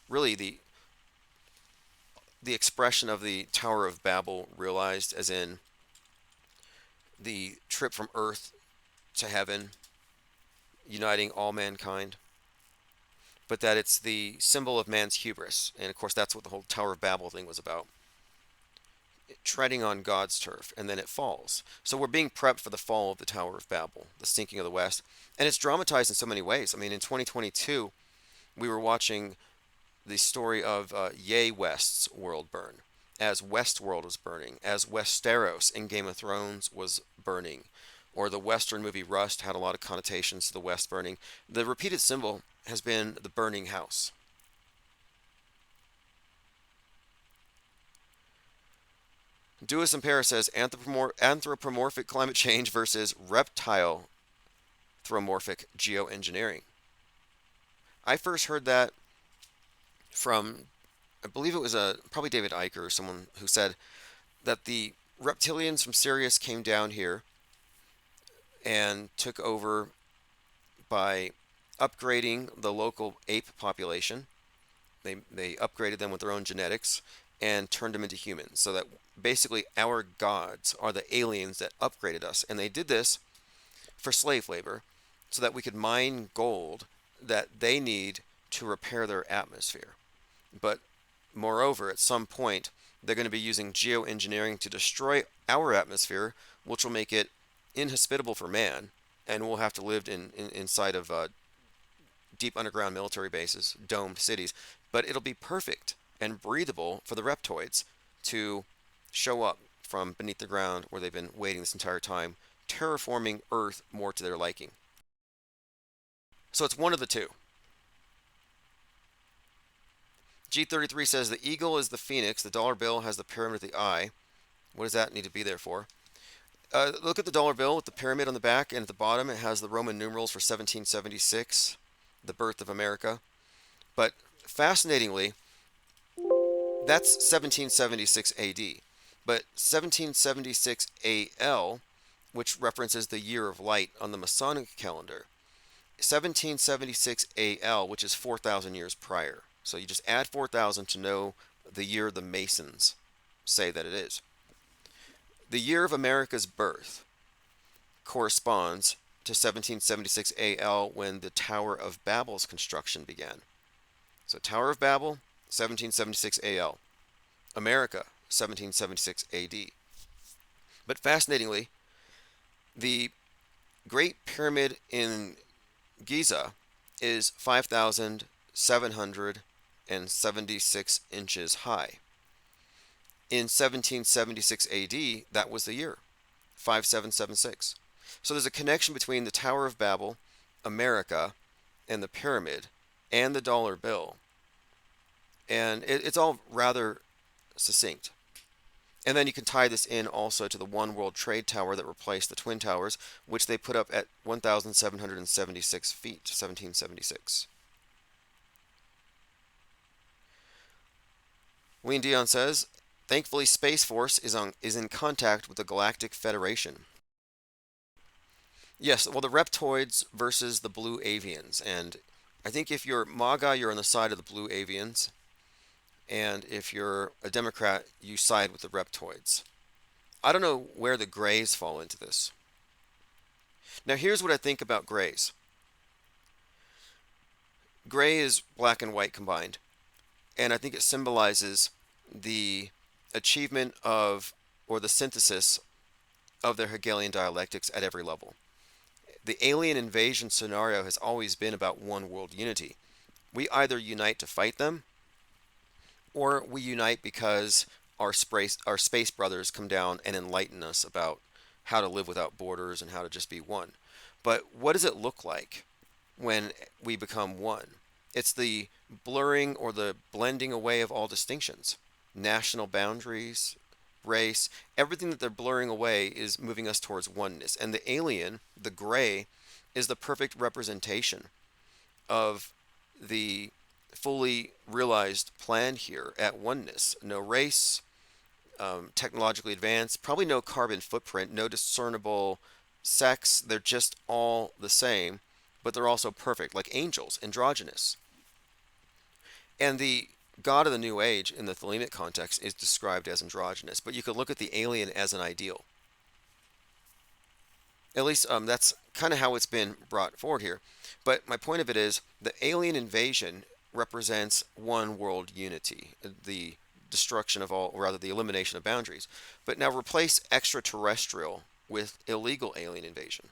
really the expression of the Tower of Babel realized, as in the trip from Earth to heaven, uniting all mankind, but that it's the symbol of man's hubris. And of course, that's what the whole Tower of Babel thing was about. Treading on God's turf, and then it falls. So we're being prepped for the fall of the Tower of Babel, the sinking of the West. And it's dramatized in so many ways. I mean, in 2022, we were watching the story of Ye West's world burn, as Westworld was burning, as Westeros in Game of Thrones was burning, or the Western movie Rust had a lot of connotations to the West burning. The repeated symbol has been the burning house. Duis Impera says anthropomorphic climate change versus reptile anthropomorphic geoengineering. I first heard that from, I believe it was probably David Icke or someone who said that the reptilians from Sirius came down here and took over by upgrading the local ape population. They upgraded them with their own genetics and turned them into humans. So that basically our gods are the aliens that upgraded us. And they did this for slave labor so that we could mine gold that they need to repair their atmosphere. But moreover, at some point, they're going to be using geoengineering to destroy our atmosphere, which will make it inhospitable for man, and we'll have to live inside of deep underground military bases, domed cities. But it'll be perfect and breathable for the reptoids to show up from beneath the ground where they've been waiting this entire time, terraforming Earth more to their liking. So it's one of the two. G33 says the eagle is the phoenix, the dollar bill has the pyramid of the eye. What does that need to be there for? Look at the dollar bill with the pyramid on the back, and at the bottom it has the Roman numerals for 1776, the birth of America. But fascinatingly, that's 1776 AD. But 1776 AL, which references the year of light on the Masonic calendar, 1776 AL, which is 4,000 years prior. So you just add 4,000 to know the year the Masons say that it is. The year of America's birth corresponds to 1776 AL, when the Tower of Babel's construction began. So Tower of Babel, 1776 AL. America, 1776 AD. But fascinatingly, the Great Pyramid in Giza is 5,776 inches high. In 1776 AD, that was the year, 5776. So there's a connection between the Tower of Babel, America, and the pyramid, and the dollar bill. And it's all rather succinct. And then you can tie this in also to the One World Trade Tower that replaced the Twin Towers, which they put up at 1,776 feet, 1776. Wayne Dion says, thankfully Space Force is in contact with the Galactic Federation. Yes, well, the reptoids versus the blue avians. And I think if you're MAGA, you're on the side of the blue avians. And if you're a Democrat, you side with the reptoids. I don't know where the grays fall into this. Now, here's what I think about grays. Gray is black and white combined. And I think it symbolizes the achievement of, or the synthesis of their Hegelian dialectics at every level. The alien invasion scenario has always been about one world unity. We either unite to fight them, or we unite because our space brothers come down and enlighten us about how to live without borders and how to just be one. But what does it look like when we become one? It's the blurring or the blending away of all distinctions. National boundaries, race, everything that they're blurring away is moving us towards oneness. And the alien, the gray, is the perfect representation of the fully realized plan here at oneness. No race, technologically advanced, probably no carbon footprint, no discernible sex. They're just all the same, but they're also perfect, like angels, androgynous. And the God of the New Age in the Thelemic context is described as androgynous, but you could look at the alien as an ideal. At least that's kind of how it's been brought forward here. But my point of it is the alien invasion represents one world unity, the destruction of all, or rather the elimination of boundaries. But now replace extraterrestrial with illegal alien invasion.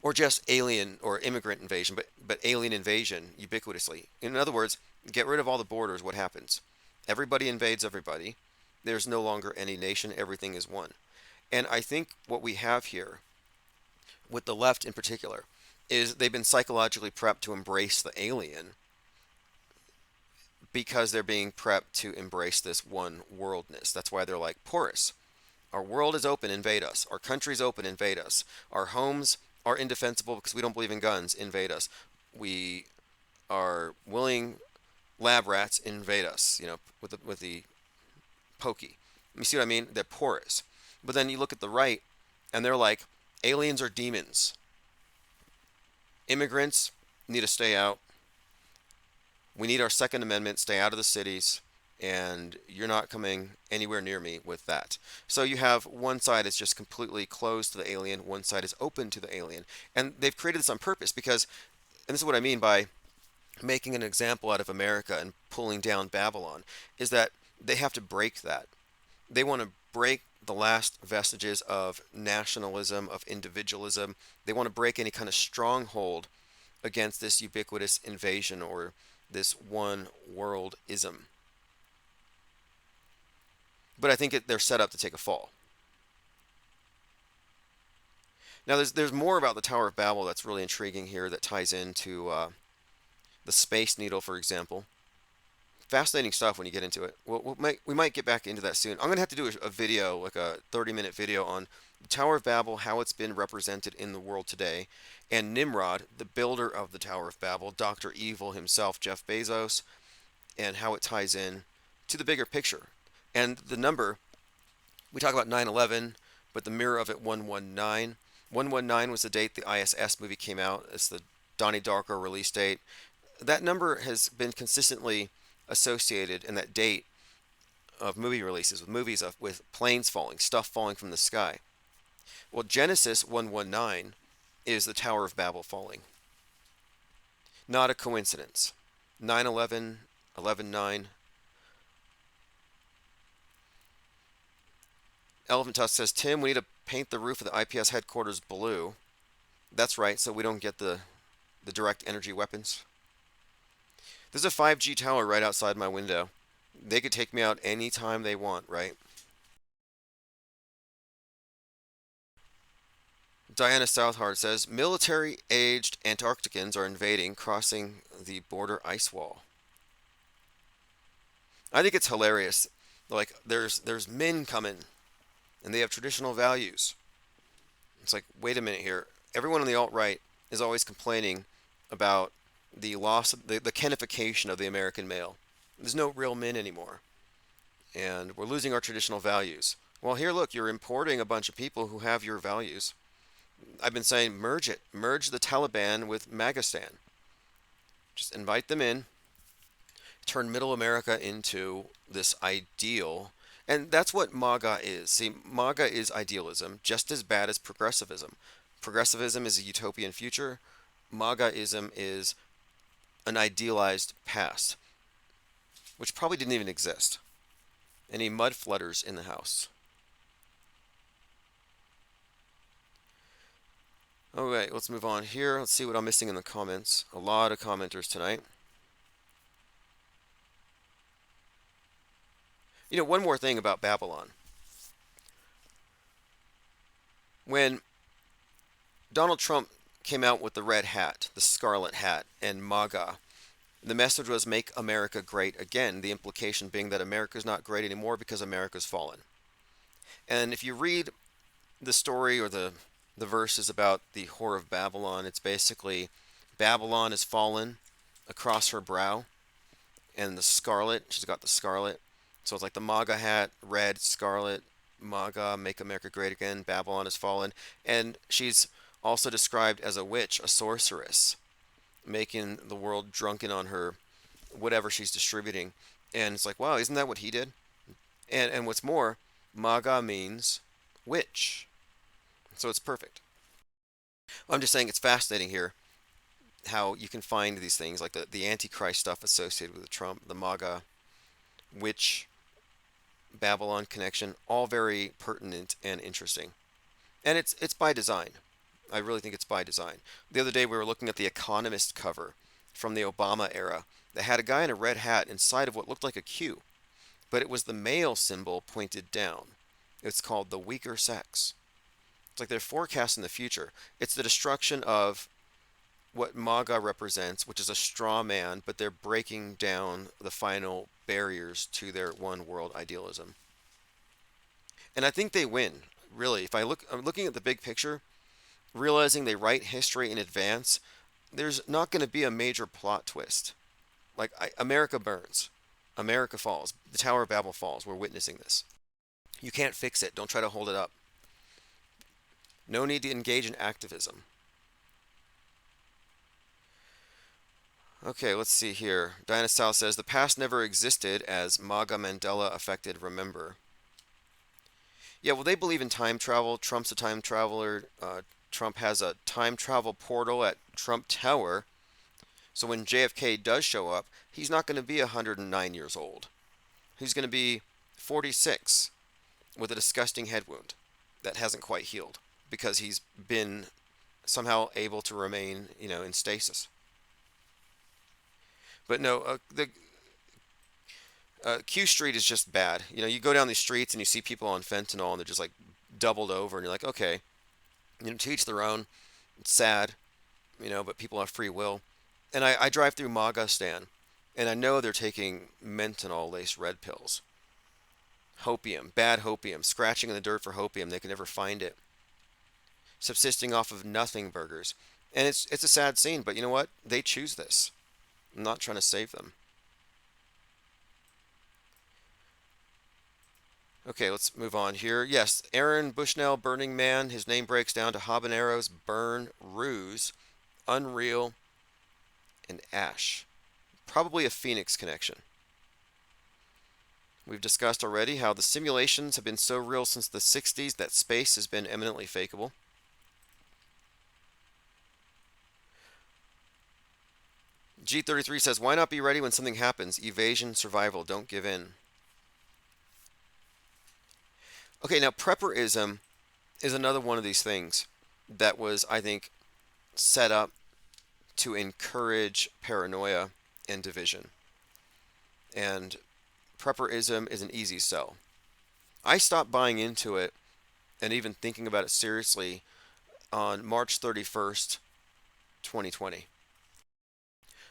Or just alien or immigrant invasion, but alien invasion ubiquitously. In other words, get rid of all the borders, what happens? Everybody invades everybody. There's no longer any nation, everything is one. And I think what we have here, with the left in particular, is they've been psychologically prepped to embrace the alien because they're being prepped to embrace this one worldness. That's why they're like porous. Our world is open, invade us. Our country's open, invade us. Our homes are indefensible because we don't believe in guns, invade us. We are willing lab rats, invade us, you know, with the pokey. You see what I mean? They're porous. But then you look at the right, and they're like, aliens are demons. Immigrants need to stay out. We need our Second Amendment, stay out of the cities, and you're not coming anywhere near me with that. So you have one side is just completely closed to the alien, one side is open to the alien. And they've created this on purpose because, and this is what I mean by making an example out of America and pulling down Babylon, is that they have to break that. They want to break the last vestiges of nationalism, of individualism. They want to break any kind of stronghold against this ubiquitous invasion or this one worldism. But I think they're set up to take a fall. Now there's more about the Tower of Babel that's really intriguing here that ties into the Space Needle, for example. Fascinating stuff when you get into it. We might get back into that soon. I'm going to have to do a video, like a 30-minute video on the Tower of Babel, how it's been represented in the world today, and Nimrod, the builder of the Tower of Babel, Dr. Evil himself, Jeff Bezos, and how it ties in to the bigger picture. And the number, we talk about 9/11, but the mirror of it, 119. 119 was the date the ISS movie came out. It's the Donnie Darko release date. That number has been consistently associated in that date of movie releases, with movies with planes falling, stuff falling from the sky. Well, Genesis 119 is the Tower of Babel falling. Not a coincidence. 9/11, 11/9. Elephant Tusk says, Tim, we need to paint the roof of the IPS headquarters blue. That's right, so we don't get the direct energy weapons. There's a 5G tower right outside my window. They could take me out anytime they want, right? Diana Southard says, military-aged Antarcticans are invading, crossing the border ice wall. I think it's hilarious. Like, there's men coming, and they have traditional values. It's like, wait a minute here. Everyone on the alt-right is always complaining about the loss of the Kenification of the American male. There's no real men anymore. And we're losing our traditional values. Well, here, look, you're importing a bunch of people who have your values. I've been saying merge it. Merge the Taliban with Magistan. Just invite them in. Turn middle America into this ideal. And that's what MAGA is. See, MAGA is idealism, just as bad as progressivism. Progressivism is a utopian future. MAGAism is an idealized past, which probably didn't even exist. Any mud flooders in the house? Okay, let's move on here. Let's see what I'm missing in the comments. A lot of commenters tonight. You know, one more thing about Babylon. When Donald Trump came out with the red hat, the scarlet hat, and MAGA, the message was make America great again, the implication being that America's not great anymore because America's fallen. And if you read the story or the verses about the Whore of Babylon, it's basically Babylon is fallen across her brow, and the scarlet, she's got the scarlet. So it's like the MAGA hat, red, scarlet, MAGA, make America great again, Babylon has fallen. And she's also described as a witch, a sorceress, making the world drunken on her, whatever she's distributing. And it's like, wow, isn't that what he did? And what's more, MAGA means witch. So it's perfect. I'm just saying it's fascinating here how you can find these things like the Antichrist stuff associated with Trump, the MAGA, witch, Babylon connection, all very pertinent and interesting. And it's by design. I really think it's by design. The other day we were looking at the Economist cover from the Obama era that had a guy in a red hat inside of what looked like a Q, but it was the male symbol pointed down. It's called the weaker sex. It's like they're forecasting the future. It's the destruction of what MAGA represents, which is a straw man, but they're breaking down the final barriers to their one world idealism. And I think they win, really. I'm looking at the big picture, realizing they write history in advance, there's not going to be a major plot twist. Like, America burns, America falls, the Tower of Babel falls. We're witnessing this. You can't fix it. Don't try to hold it up. No need to engage in activism. Okay, let's see here. Diana South says, the past never existed as MAGA Mandela affected remember. Yeah, well, they believe in time travel. Trump's a time traveler. Trump has a time travel portal at Trump Tower. So when JFK does show up, he's not going to be 109 years old. He's going to be 46 with a disgusting head wound that hasn't quite healed because he's been somehow able to remain, in stasis. But no, the Q Street is just bad. You go down these streets and you see people on fentanyl and they're just like doubled over, and you're like, okay, to each their own. It's sad, but people have free will. And I drive through MAGA stand, and I know they're taking menthol-laced red pills. Hopium, bad hopium, scratching in the dirt for hopium. They can never find it. Subsisting off of nothing burgers. And it's a sad scene, but you know what? They choose this. I'm not trying to save them. Okay, let's move on here. Yes, Aaron Bushnell, Burning Man. His name breaks down to habaneros, burn, ruse, unreal, and ash. Probably a Phoenix connection. We've discussed already how the simulations have been so real since the 60s that space has been eminently fakeable. G33 says, why not be ready when something happens? Evasion, survival, don't give in. Okay, now preparism is another one of these things that was, I think, set up to encourage paranoia and division. And preparism is an easy sell. I stopped buying into it and even thinking about it seriously on March 31st, 2020.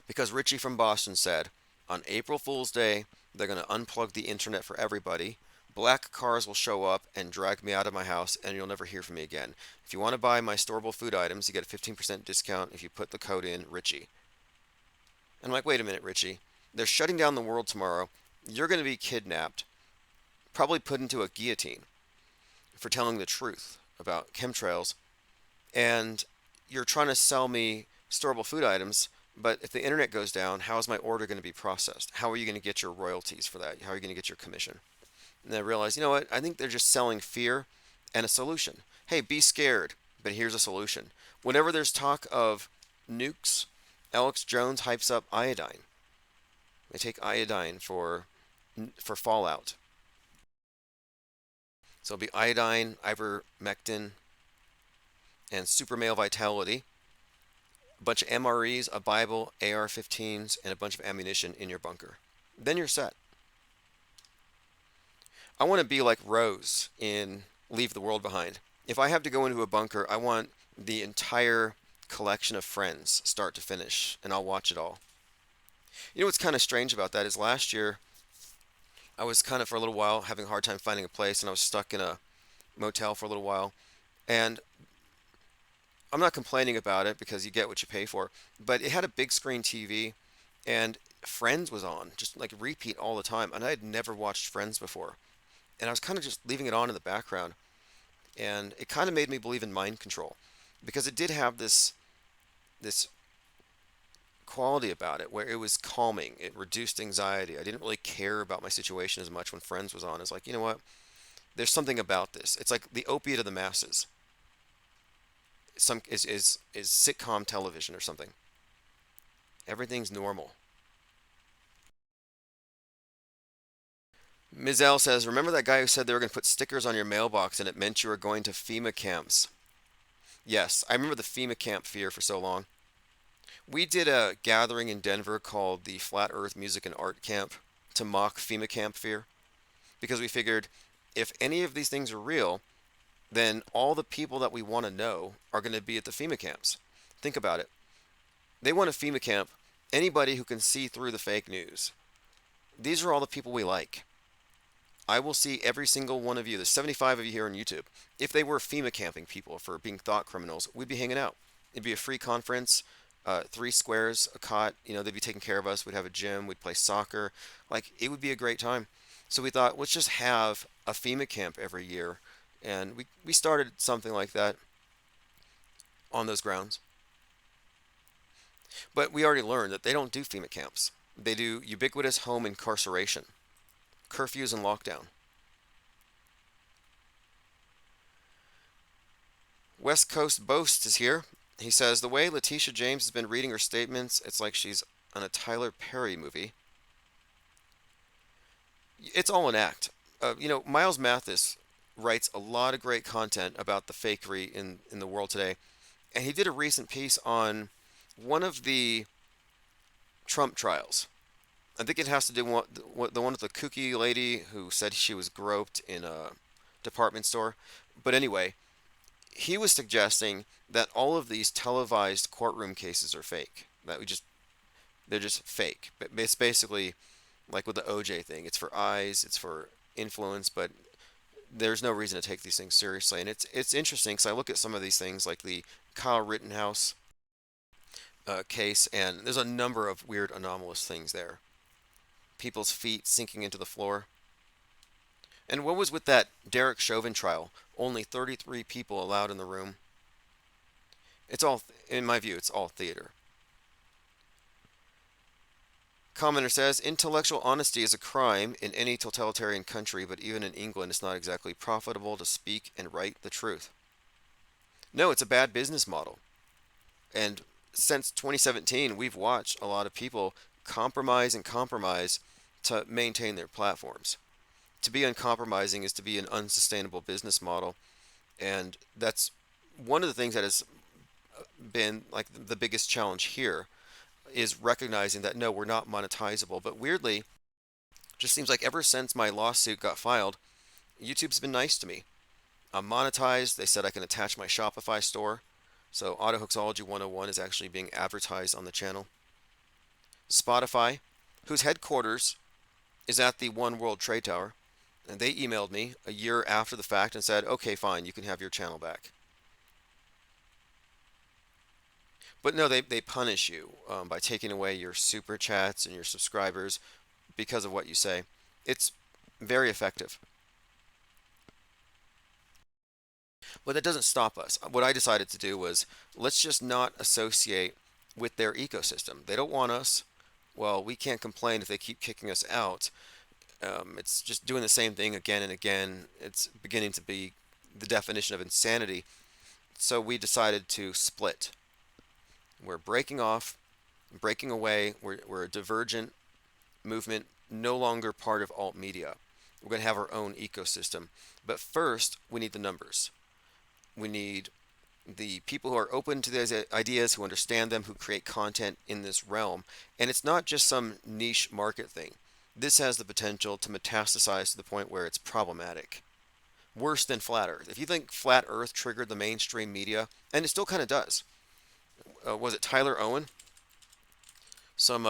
Because Richie from Boston said, on April Fool's Day, they're going to unplug the internet for everybody. Black cars will show up and drag me out of my house, and you'll never hear from me again. If you want to buy my storable food items, you get a 15% discount if you put the code in Richie. And I'm like, wait a minute, Richie. They're shutting down the world tomorrow. You're going to be kidnapped, probably put into a guillotine for telling the truth about chemtrails, and you're trying to sell me storable food items. But if the internet goes down, how is my order going to be processed? How are you going to get your royalties for that? How are you going to get your commission? And I realized, you know what? I think they're just selling fear and a solution. Hey, be scared, but here's a solution. Whenever there's talk of nukes, Alex Jones hypes up iodine. They take iodine for fallout. So it'll be iodine, ivermectin, and super male vitality. A bunch of MREs, a Bible, AR-15s, and a bunch of ammunition in your bunker. Then you're set. I want to be like Rose in Leave the World Behind. If I have to go into a bunker, I want the entire collection of Friends, start to finish, and I'll watch it all. You know what's kind of strange about that is last year, I was kind of for a little while having a hard time finding a place, and I was stuck in a motel for a little while. And I'm not complaining about it because you get what you pay for, but it had a big screen TV, and Friends was on, just like repeat all the time, and I had never watched Friends before. And I was kind of just leaving it on in the background, and it kind of made me believe in mind control, because it did have this quality about it where it was calming. It reduced anxiety. I didn't really care about my situation as much when Friends was on. It's like, you know what? There's something about this. It's like the opiate of the masses. Is sitcom television or something. Everything's normal. Ms. L says, remember that guy who said they were going to put stickers on your mailbox and it meant you were going to FEMA camps? Yes, I remember the FEMA camp fear for so long. We did a gathering in Denver called the Flat Earth Music and Art Camp to mock FEMA camp fear, because we figured if any of these things are real, then all the people that we want to know are going to be at the FEMA camps. Think about it. They want to FEMA camp anybody who can see through the fake news. These are all the people we like. I will see every single one of you. There's 75 of you here on YouTube. If they were FEMA camping people for being thought criminals, we'd be hanging out. It'd be a free conference, 3 squares, a cot. They'd be taking care of us. We'd have a gym. We'd play soccer. Like, it would be a great time. So we thought, let's just have a FEMA camp every year. And we started something like that on those grounds. But we already learned that they don't do FEMA camps. They do ubiquitous home incarceration, curfews and lockdown. West Coast Boast is here. He says, the way Letitia James has been reading her statements, it's like she's on a Tyler Perry movie. It's all an act. Miles Mathis writes a lot of great content about the fakery in the world today. And he did a recent piece on one of the Trump trials. I think it has to do with the one with the kooky lady who said she was groped in a department store. But anyway, he was suggesting that all of these televised courtroom cases are fake. They're just fake. But it's basically like with the OJ thing. It's for eyes, it's for influence, but there's no reason to take these things seriously. And it's interesting because I look at some of these things like the Kyle Rittenhouse case, and there's a number of weird anomalous things there. People's feet sinking into the floor. And what was with that Derek Chauvin trial? Only 33 people allowed in the room. It's all, in my view, it's all theater. Commenter says, intellectual honesty is a crime in any totalitarian country, but even in England it's not exactly profitable to speak and write the truth. No, it's a bad business model. And since 2017, we've watched a lot of people compromise to maintain their platforms. To be uncompromising is to be an unsustainable business model, and that's one of the things that has been like the biggest challenge here, is recognizing that no, we're not monetizable. But weirdly, just seems like ever since my lawsuit got filed, YouTube's been nice to me. I'm monetized. They said I can attach my Shopify store. So Autohoaxology 101 is actually being advertised on the channel. Spotify, whose headquarters is at the One World Trade Tower, and they emailed me a year after the fact and said, okay, fine, you can have your channel back. But no, they punish you by taking away your super chats and your subscribers because of what you say. It's very effective. But that doesn't stop us. What I decided to do was, let's just not associate with their ecosystem. They don't want us. Well, we can't complain if they keep kicking us out. It's just doing the same thing again and again. It's beginning to be the definition of insanity. So we decided to split. We're breaking off, breaking away. We're a divergent movement, no longer part of alt media. We're going to have our own ecosystem. But first, we need the numbers. We need the people who are open to these ideas, who understand them, who create content in this realm. And it's not just some niche market thing. This has the potential to metastasize to the point where it's problematic. Worse than Flat Earth. If you think Flat Earth triggered the mainstream media, and it still kind of does. Was it Tyler Owen? Some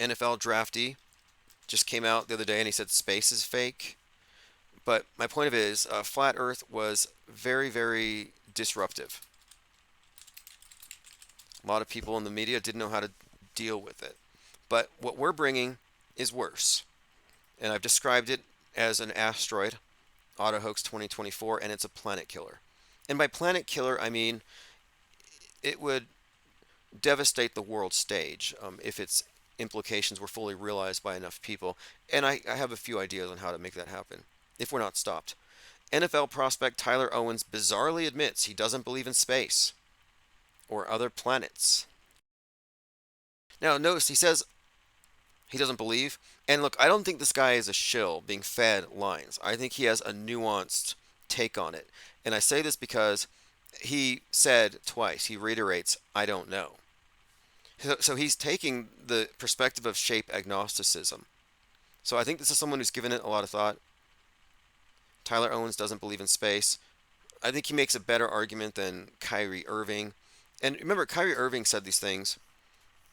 NFL draftee just came out the other day and he said space is fake. But my point of it is, Flat Earth was very, very disruptive. A lot of people in the media didn't know how to deal with it. But what we're bringing is worse. And I've described it as an asteroid, Autohoax 2024, and it's a planet killer. And by planet killer, I mean it would devastate the world stage if its implications were fully realized by enough people. And I have a few ideas on how to make that happen, if we're not stopped. NFL prospect Tyler Owens bizarrely admits he doesn't believe in space or other planets. Now, notice he says he doesn't believe. And look, I don't think this guy is a shill being fed lines. I think he has a nuanced take on it. And I say this because he said twice, he reiterates, I don't know. So he's taking the perspective of shape agnosticism. So I think this is someone who's given it a lot of thought. Tyler Owens doesn't believe in space. I think he makes a better argument than Kyrie Irving And remember, Kyrie Irving said these things.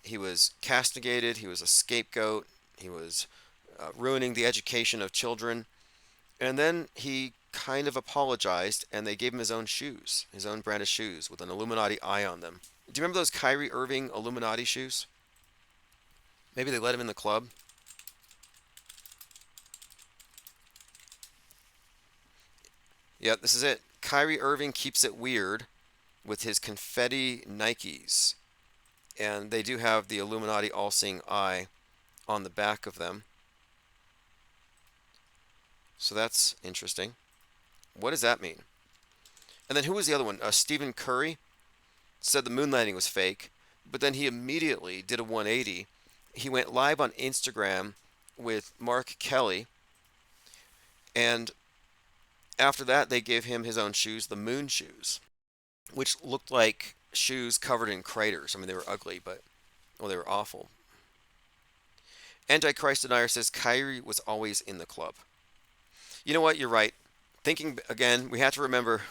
He was castigated. He was a scapegoat. He was ruining the education of children. And then he kind of apologized, and they gave him his own shoes, his own brand of shoes with an Illuminati eye on them. Do you remember those Kyrie Irving Illuminati shoes? Maybe they let him in the club. Yep, this is it. Kyrie Irving keeps it weird with his confetti Nikes. And they do have the Illuminati all-seeing eye on the back of them. So that's interesting. What does that mean? And then who was the other one? Stephen Curry said the moon landing was fake, but then he immediately did a 180. He went live on Instagram with Mark Kelly, and after that they gave him his own shoes, the moon shoes, which looked like shoes covered in craters. I mean, they were ugly, but, well, they were awful. Antichrist Denier says Kyrie was always in the club. You know what? You're right. Thinking again, we have to remember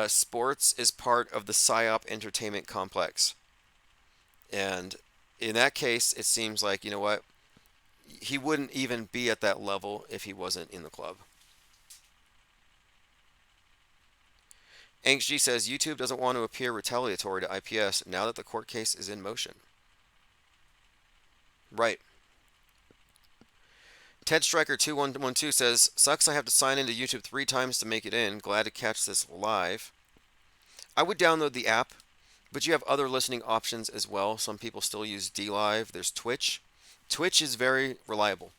sports is part of the PSYOP entertainment complex. And in that case, it seems like, you know what? He wouldn't even be at that level if he wasn't in the club. AngstG says YouTube doesn't want to appear retaliatory to IPS now that the court case is in motion. Right. Ted Striker 2112 says, sucks I have to sign into YouTube 3 times to make it in. Glad to catch this live. I would download the app, but you have other listening options as well. Some people still use DLive. There's Twitch. Twitch is very reliable.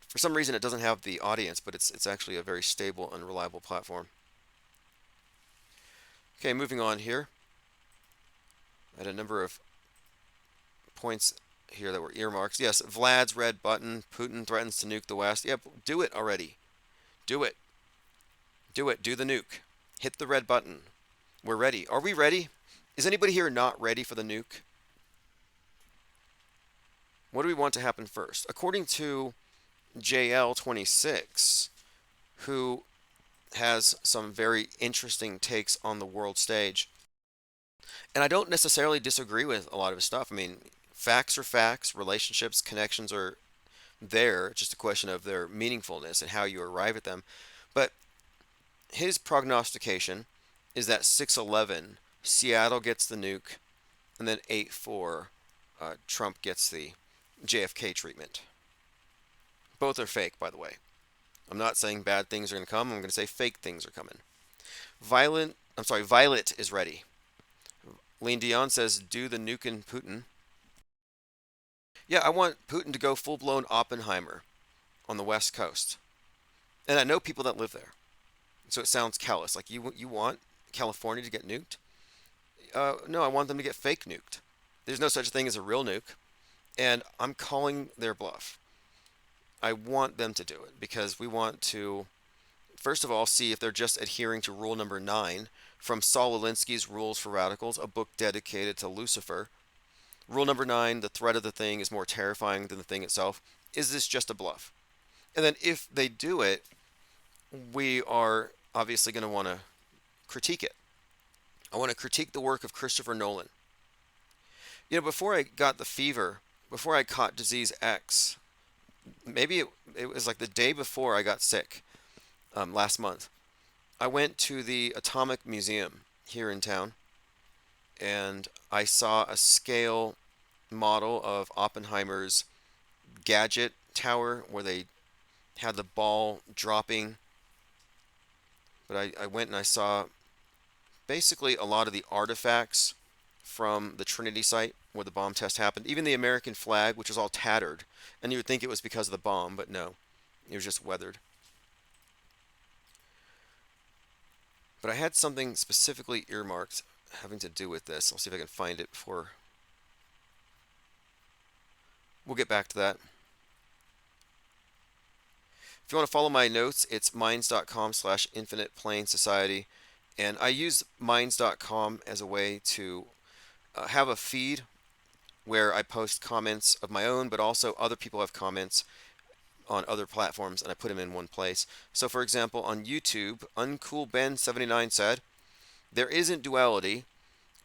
For some reason, it doesn't have the audience, but it's actually a very stable and reliable platform. Okay, moving on here. I had a number of points here that were earmarks. Yes, Vlad's red button. Putin threatens to nuke the West. Yep, do it already. Do it. Do it. Do the nuke. Hit the red button. We're ready. Are we ready? Is anybody here not ready for the nuke? What do we want to happen first? According to JL26, who has some very interesting takes on the world stage, and I don't necessarily disagree with a lot of his stuff. I mean, facts are facts, relationships, connections are there, just a question of their meaningfulness and how you arrive at them. But his prognostication is that 6/11, Seattle gets the nuke, and then 8/4, Trump gets the JFK treatment. Both are fake, by the way. I'm not saying bad things are going to come. I'm going to say fake things are coming. Violet is ready. Lean Dion says, do the nuke in Putin. Yeah, I want Putin to go full-blown Oppenheimer on the West Coast. And I know people that live there. So it sounds callous. Like, you want California to get nuked? No, I want them to get fake nuked. There's no such thing as a real nuke. And I'm calling their bluff. I want them to do it because we want to, first of all, see if they're just adhering to rule number 9 from Saul Alinsky's Rules for Radicals, a book dedicated to Lucifer. Rule number 9, the threat of the thing is more terrifying than the thing itself. Is this just a bluff? And then if they do it, we are obviously going to want to critique it. I want to critique the work of Christopher Nolan. You know, before I got the fever, before I caught disease X, maybe it was like the day before I got sick, last month, I went to the Atomic Museum here in town, and I saw a scale model of Oppenheimer's gadget tower where they had the ball dropping. But I went and I saw basically a lot of the artifacts from the Trinity site where the bomb test happened. Even the American flag, which was all tattered. And you would think it was because of the bomb, but no. It was just weathered. But I had something specifically earmarked having to do with this. I'll see if I can find it before. We'll get back to that. If you want to follow my notes, it's minds.com/infiniteplanesociety. And I use minds.com as a way to have a feed where I post comments of my own, but also other people have comments on other platforms, and I put them in one place. So, for example, on YouTube, UncoolBen79 said, There isn't duality.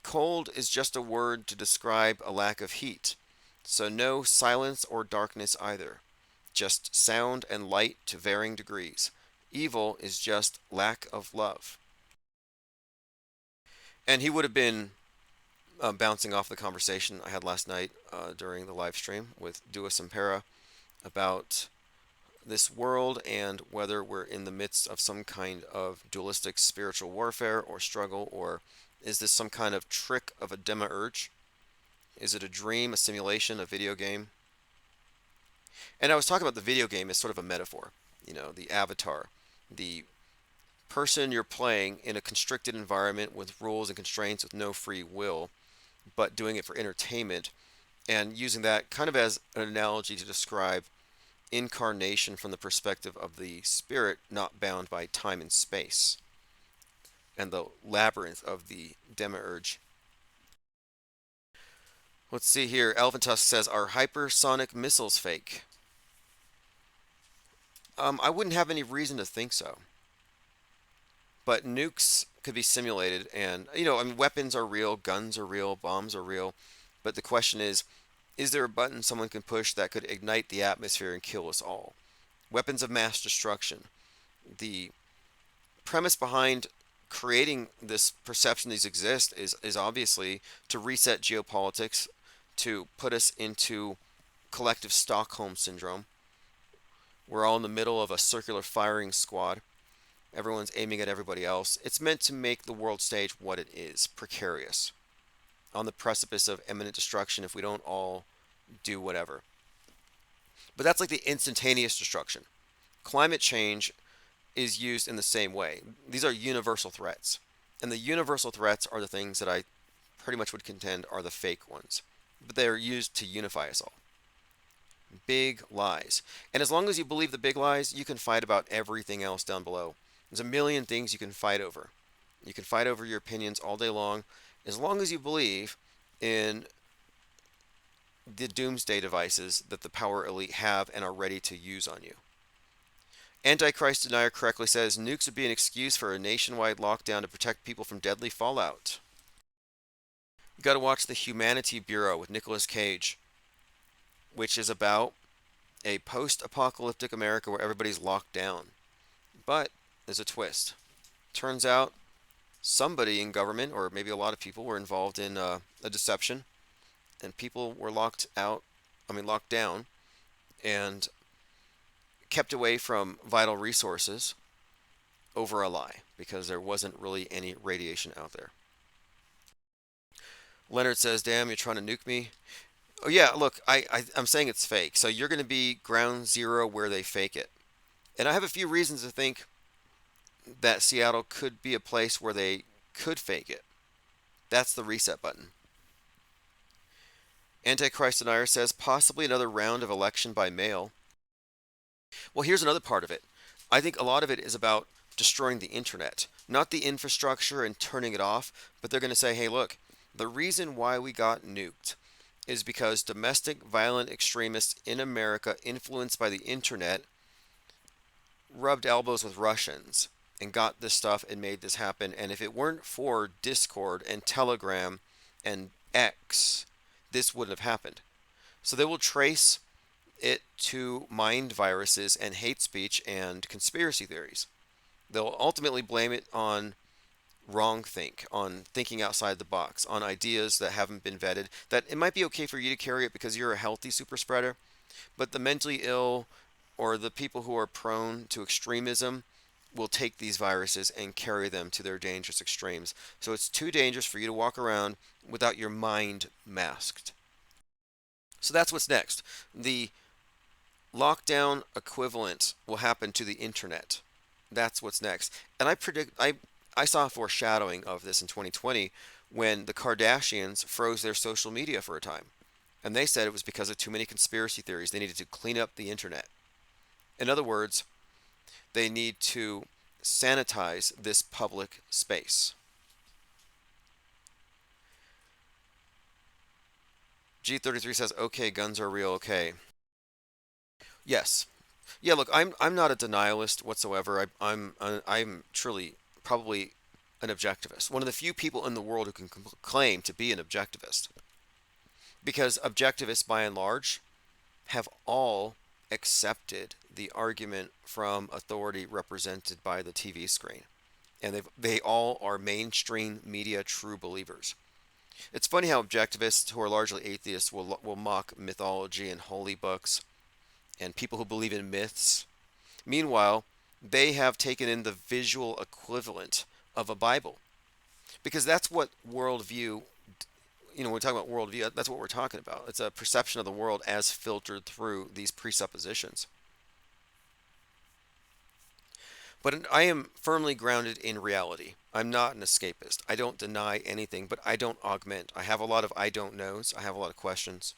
Cold is just a word to describe a lack of heat. So no silence or darkness either. Just sound and light to varying degrees. Evil is just lack of love. And he would have been bouncing off the conversation I had last night during the live stream with Dua Sempera about this world and whether we're in the midst of some kind of dualistic spiritual warfare or struggle, or is this some kind of trick of a demiurge? Is it a dream, a simulation, a video game? And I was talking about the video game as sort of a metaphor. You know, the avatar, the person you're playing in a constricted environment with rules and constraints with no free will, but doing it for entertainment, and using that kind of as an analogy to describe incarnation from the perspective of the spirit not bound by time and space, and the labyrinth of the demiurge. Let's see here. Elvin Tusk says, are hypersonic missiles fake? I wouldn't have any reason to think so. But nukes could be simulated, and, you know, I mean, weapons are real, guns are real, bombs are real. But the question is there a button someone can push that could ignite the atmosphere and kill us all? Weapons of mass destruction. The premise behind creating this perception these exist is obviously to reset geopolitics, to put us into collective Stockholm syndrome. We're all in the middle of a circular firing squad. Everyone's aiming at everybody else. It's meant to make the world stage what it is, precarious, on the precipice of imminent destruction if we don't all do whatever. But that's like the instantaneous destruction. Climate change is used in the same way. These are universal threats. And the universal threats are the things that I pretty much would contend are the fake ones. But they're used to unify us all. Big lies. And as long as you believe the big lies, you can fight about everything else down below. There's a million things you can fight over. You can fight over your opinions all day long, as long as you believe in the doomsday devices that the power elite have and are ready to use on you. Antichrist Denier correctly says, nukes would be an excuse for a nationwide lockdown to protect people from deadly fallout. You got to watch The Humanity Bureau with Nicolas Cage, which is about a post-apocalyptic America where everybody's locked down. But there's a twist. Turns out somebody in government, or maybe a lot of people, were involved in a deception, and people were locked down, and kept away from vital resources over a lie, because there wasn't really any radiation out there. Leonard says, damn, you're trying to nuke me. Oh yeah, look, I'm saying it's fake. So you're going to be ground zero where they fake it. And I have a few reasons to think that Seattle could be a place where they could fake it. That's the reset button. Antichrist Denier says, possibly another round of election by mail. Well, here's another part of it. I think a lot of it is about destroying the internet. Not the infrastructure and turning it off, but they're going to say, hey, look, the reason why we got nuked is because domestic violent extremists in America, influenced by the internet, rubbed elbows with Russians and got this stuff and made this happen. And if it weren't for Discord and Telegram and X, this wouldn't have happened. So they will trace it to mind viruses and hate speech and conspiracy theories. They'll ultimately blame it on wrongthink, on thinking outside the box, on ideas that haven't been vetted, that it might be okay for you to carry it because you're a healthy super spreader, but the mentally ill or the people who are prone to extremism will take these viruses and carry them to their dangerous extremes. So it's too dangerous for you to walk around without your mind masked. So that's what's next. The lockdown equivalent will happen to the internet. That's what's next. And I saw a foreshadowing of this in 2020 when the Kardashians froze their social media for a time. And they said it was because of too many conspiracy theories. They needed to clean up the internet. In other words, they need to sanitize this public space. G33 says, okay, guns are real, okay. Yes. Yeah, look, I'm not a denialist whatsoever. I'm truly probably an objectivist. One of the few people in the world who can claim to be an objectivist. Because objectivists, by and large, have all accepted the argument from authority represented by the TV screen. And they all are mainstream media true believers. It's funny how objectivists who are largely atheists will mock mythology and holy books and people who believe in myths. Meanwhile, they have taken in the visual equivalent of a Bible. Because that's what worldview, when we talk about worldview, that's what we're talking about. It's a perception of the world as filtered through these presuppositions. But I am firmly grounded in reality. I'm not an escapist. I don't deny anything, but I don't augment. I have a lot of I don't knows. I have a lot of questions.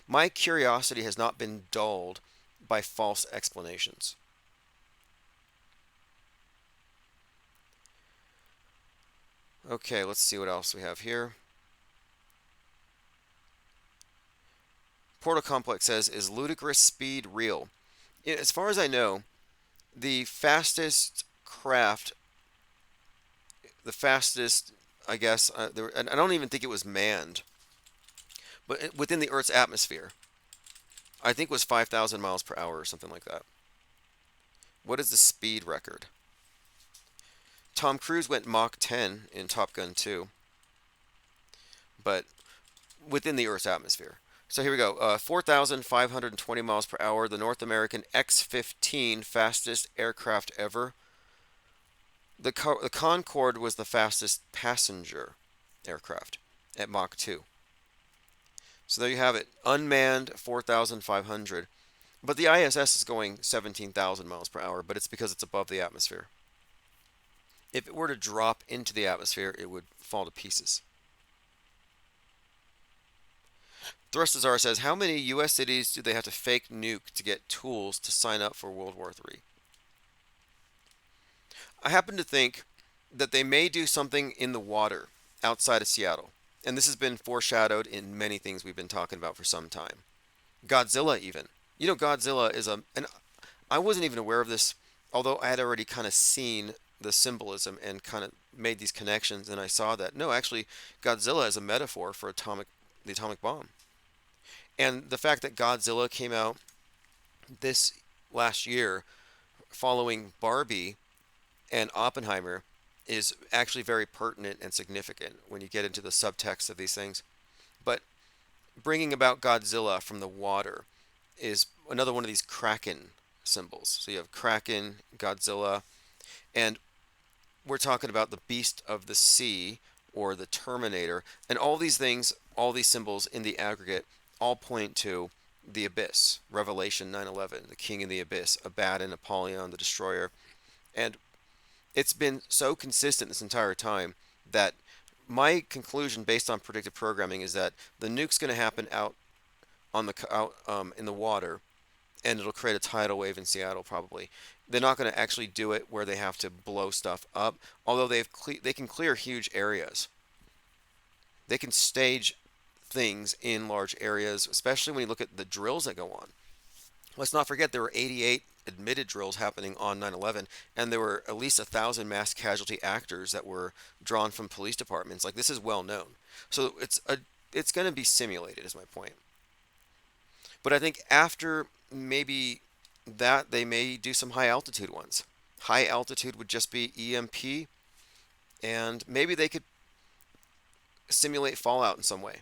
My curiosity has not been dulled by false explanations. Okay, let's see what else we have here. Portal Complex says, is ludicrous speed real? As far as I know, the fastest craft, I guess, and I don't even think it was manned, but within the Earth's atmosphere, I think was 5,000 miles per hour or something like that. What is the speed record? Tom Cruise went Mach 10 in Top Gun 2, but within the Earth's atmosphere. So here we go, 4,520 miles per hour, the North American X-15 fastest aircraft ever. The Concorde was the fastest passenger aircraft at Mach 2. So there you have it, unmanned 4,500. But the ISS is going 17,000 miles per hour, but it's because it's above the atmosphere. If it were to drop into the atmosphere, it would fall to pieces. Thrustazar says, how many U.S. cities do they have to fake nuke to get tools to sign up for World War III? I happen to think that they may do something in the water outside of Seattle. And this has been foreshadowed in many things we've been talking about for some time. Godzilla even. Godzilla is and I wasn't even aware of this, although I had already kind of seen the symbolism and kind of made these connections, and I saw that. No, actually, Godzilla is a metaphor for the atomic bomb. And the fact that Godzilla came out this last year following Barbie and Oppenheimer is actually very pertinent and significant when you get into the subtext of these things. But bringing about Godzilla from the water is another one of these Kraken symbols. So you have Kraken, Godzilla, and we're talking about the beast of the sea or the Terminator. And all these things, all these symbols in the aggregate all point to the abyss. Revelation 9:11, the king of the abyss, Abaddon, Apollyon, the destroyer. And it's been so consistent this entire time that my conclusion based on predictive programming is that the nuke's going to happen out in the water, and it'll create a tidal wave in Seattle probably. They're not going to actually do it where they have to blow stuff up, although they can clear huge areas. They can stage things in large areas, especially when you look at the drills that go on. Let's not forget there were 88 admitted drills happening on 9/11, and there were at least 1,000 mass casualty actors that were drawn from police departments. Like, this is well known. So it's going to be simulated, is my point. But I think after maybe that, they may do some high altitude ones. High altitude would just be EMP, and maybe they could simulate fallout in some way.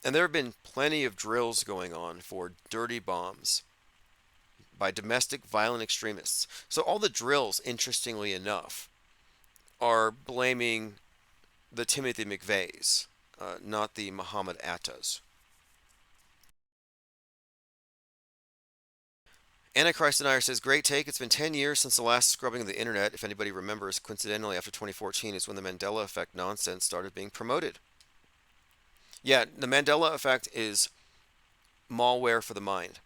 And there have been plenty of drills going on for dirty bombs by domestic violent extremists. So all the drills, interestingly enough, are blaming the Timothy McVeighs, not the Muhammad Attas. Antichrist Denier says, great take. It's been 10 years since the last scrubbing of the internet. If anybody remembers, coincidentally, after 2014 is when the Mandela effect nonsense started being promoted. Yeah, the Mandela effect is malware for the mind.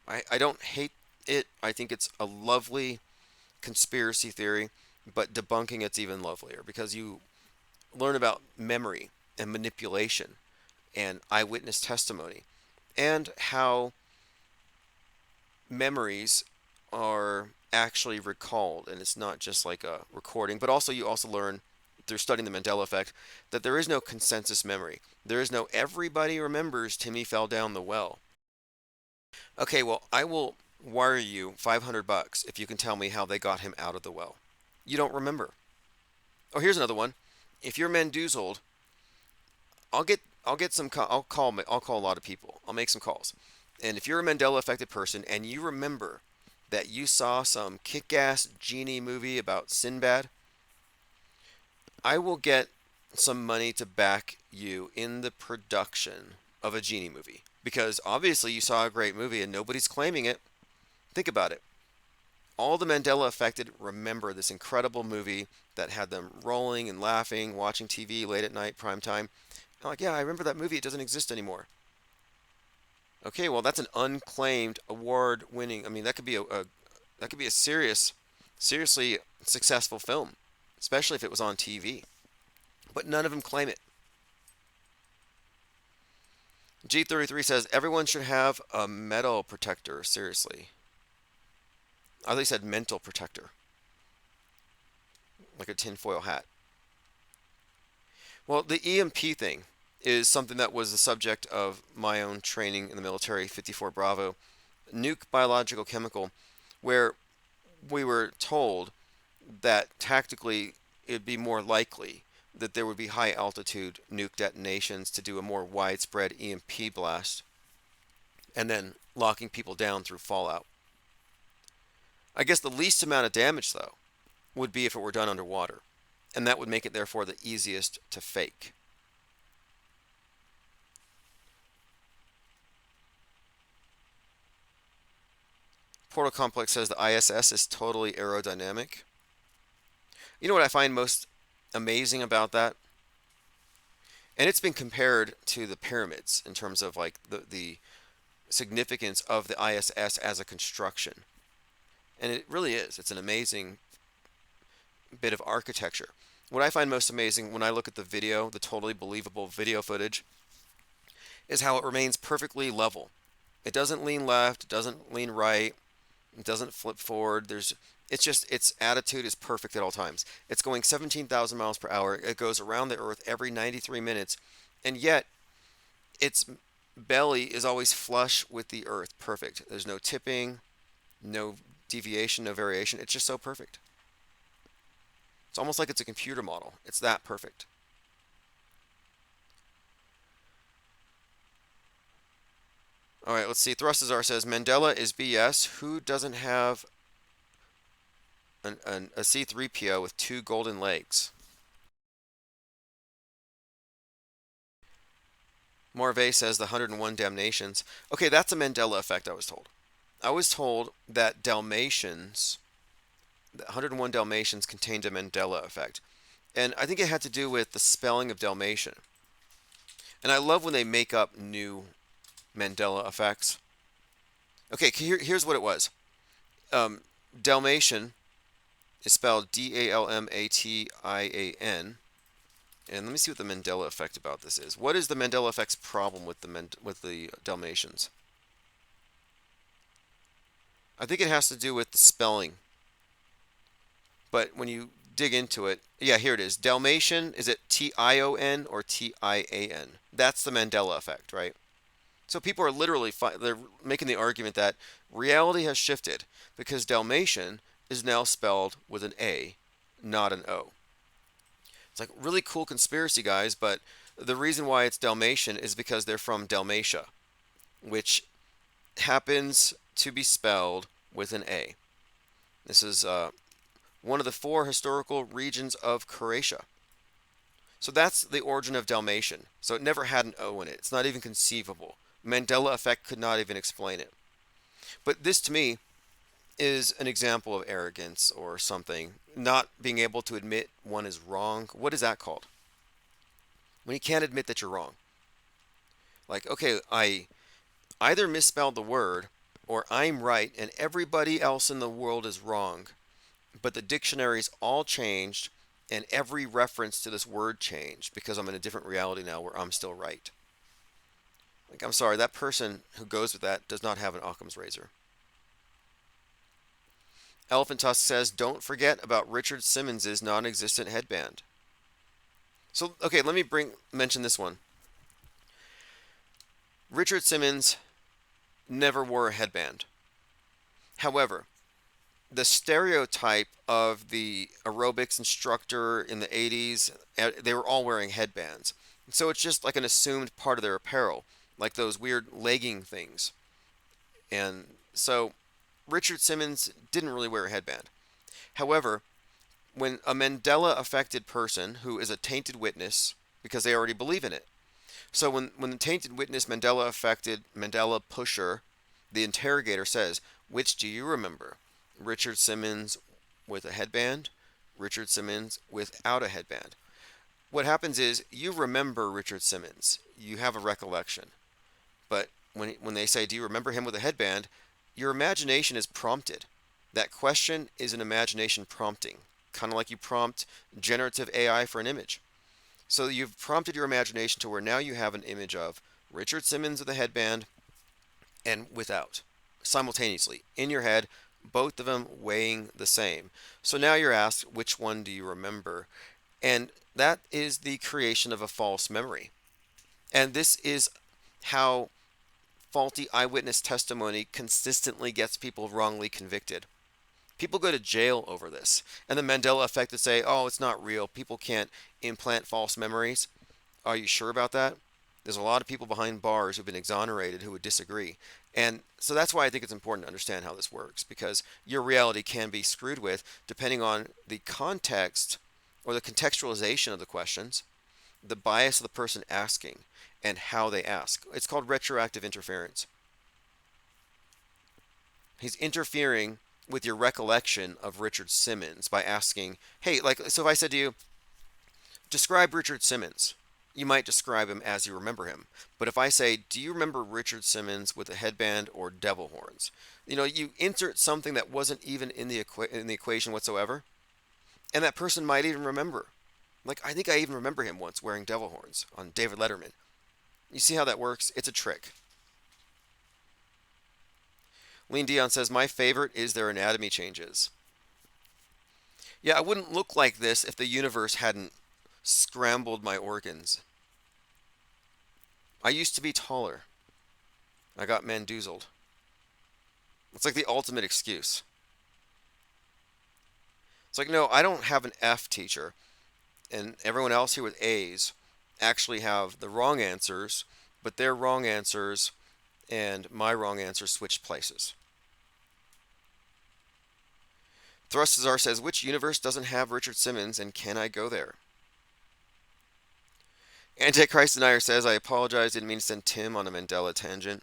I don't hate it. I think it's a lovely conspiracy theory, but debunking it's even lovelier because you learn about memory and manipulation and eyewitness testimony and how memories are actually recalled, and it's not just like a recording, but also you also learn through studying the Mandela effect that there is no consensus memory. There is no everybody remembers Timmy fell down the well. Okay, well, I will wire you $500 if you can tell me how they got him out of the well. You don't remember. Oh, here's another one. If you're Mendozold, I'll get some I'll call a lot of people. I'll make some calls. And if you're a Mandela affected person and you remember that you saw some kick-ass genie movie about Sinbad, I will get some money to back you in the production of a genie movie. Because obviously you saw a great movie and nobody's claiming it. Think about it. All the Mandela affected remember this incredible movie that had them rolling and laughing, watching TV late at night, prime time. I'm like, yeah, I remember that movie. It doesn't exist anymore. Okay, well, that's an unclaimed award-winning. I mean, that could be a seriously successful film, especially if it was on TV. But none of them claim it. G33 says everyone should have a metal protector. Seriously, I thought he said mental protector, like a tinfoil hat. Well, the EMP thing is something that was the subject of my own training in the military, 54 Bravo, nuke biological chemical, where we were told that tactically it'd be more likely that there would be high altitude nuke detonations to do a more widespread EMP blast and then locking people down through fallout. I guess the least amount of damage, though, would be if it were done underwater, and that would make it therefore the easiest to fake. Portal Complex says the ISS is totally aerodynamic. You know what I find most amazing about that? And it's been compared to the pyramids in terms of like the significance of the ISS as a construction. And it really is. It's an amazing bit of architecture. What I find most amazing when I look at the video, the totally believable video footage, is how it remains perfectly level. It doesn't lean left, it doesn't lean right, it doesn't flip forward. It's just its attitude is perfect at all times. It's going 17,000 miles per hour. It goes around the Earth every 93 minutes, and yet its belly is always flush with the Earth. Perfect. There's no tipping, no deviation, no variation. It's just so perfect. It's almost like it's a computer model. It's that perfect. All right, let's see. Thrustazar says Mandela is BS. Who doesn't have a C3PO with 2 golden legs? Morvay says the 101 Damnations. Okay, that's a Mandela effect, I was told. I was told that the 101 Dalmatians contained a Mandela effect. And I think it had to do with the spelling of Dalmatian. And I love when they make up new Mandela effects. Okay, here's what it was. Dalmatian is spelled Dalmatian. And let me see what the Mandela effect about this is. What is the Mandela effect's problem with the Dalmatians? I think it has to do with the spelling. But when you dig into it, yeah, here it is. Dalmatian, is it Tion or Tian? That's the Mandela effect, right? So people are literally they're making the argument that reality has shifted because Dalmatian is now spelled with an A, not an O. It's like really cool conspiracy, guys, but the reason why it's Dalmatian is because they're from Dalmatia, which happens to be spelled with an A. This is one of the 4 historical regions of Croatia. So that's the origin of Dalmatian. So it never had an O in it. It's not even conceivable. Mandela effect could not even explain it. But this to me is an example of arrogance or something. Not being able to admit one is wrong. What is that called? When you can't admit that you're wrong. Like, okay, I either misspelled the word or I'm right and everybody else in the world is wrong. But the dictionaries all changed and every reference to this word changed because I'm in a different reality now where I'm still right. Like, I'm sorry, that person who goes with that does not have an Occam's razor. Elephant Tusk says, don't forget about Richard Simmons' non-existent headband. So, okay, let me mention this one. Richard Simmons never wore a headband. However, the stereotype of the aerobics instructor in the 80s, they were all wearing headbands. So it's just like an assumed part of their apparel, like those weird legging things. And so Richard Simmons didn't really wear a headband. However, when a Mandela affected person who is a tainted witness, because they already believe in it. So when the tainted witness Mandela affected, Mandela pusher, the interrogator says, which do you remember? Richard Simmons with a headband, Richard Simmons without a headband. What happens is you remember Richard Simmons. You have a recollection. But when they say, do you remember him with a headband? Your imagination is prompted. That question is an imagination prompting, kind of like you prompt generative AI for an image. So you've prompted your imagination to where now you have an image of Richard Simmons with a headband and without, simultaneously, in your head, both of them weighing the same. So now you're asked, which one do you remember? And that is the creation of a false memory. And this is how faulty eyewitness testimony consistently gets people wrongly convicted. People go to jail over this. And the Mandela effect to say, oh, it's not real. People can't implant false memories. Are you sure about that? There's a lot of people behind bars who've been exonerated who would disagree. And so that's why I think it's important to understand how this works, because your reality can be screwed with depending on the context or the contextualization of the questions, the bias of the person asking, and how they ask. It's called retroactive interference. He's interfering with your recollection of Richard Simmons by asking, hey, so if I said to you, describe Richard Simmons, you might describe him as you remember him. But if I say, do you remember Richard Simmons with a headband or devil horns? You insert something that wasn't even in the equation whatsoever, and that person might even remember. Like, I think I even remember him once wearing devil horns on David Letterman. You see how that works? It's a trick. Lean Dion says, my favorite is their anatomy changes. Yeah, I wouldn't look like this if the universe hadn't scrambled my organs. I used to be taller. I got mandoozled. It's like the ultimate excuse. It's like, no, I don't have an F teacher, and everyone else here with A's actually have the wrong answers, but their wrong answers and my wrong answers switched places. Thrustazar says, which universe doesn't have Richard Simmons, and can I go there? Antichrist Denier says, I apologize, didn't mean to send Tim on a Mandela tangent.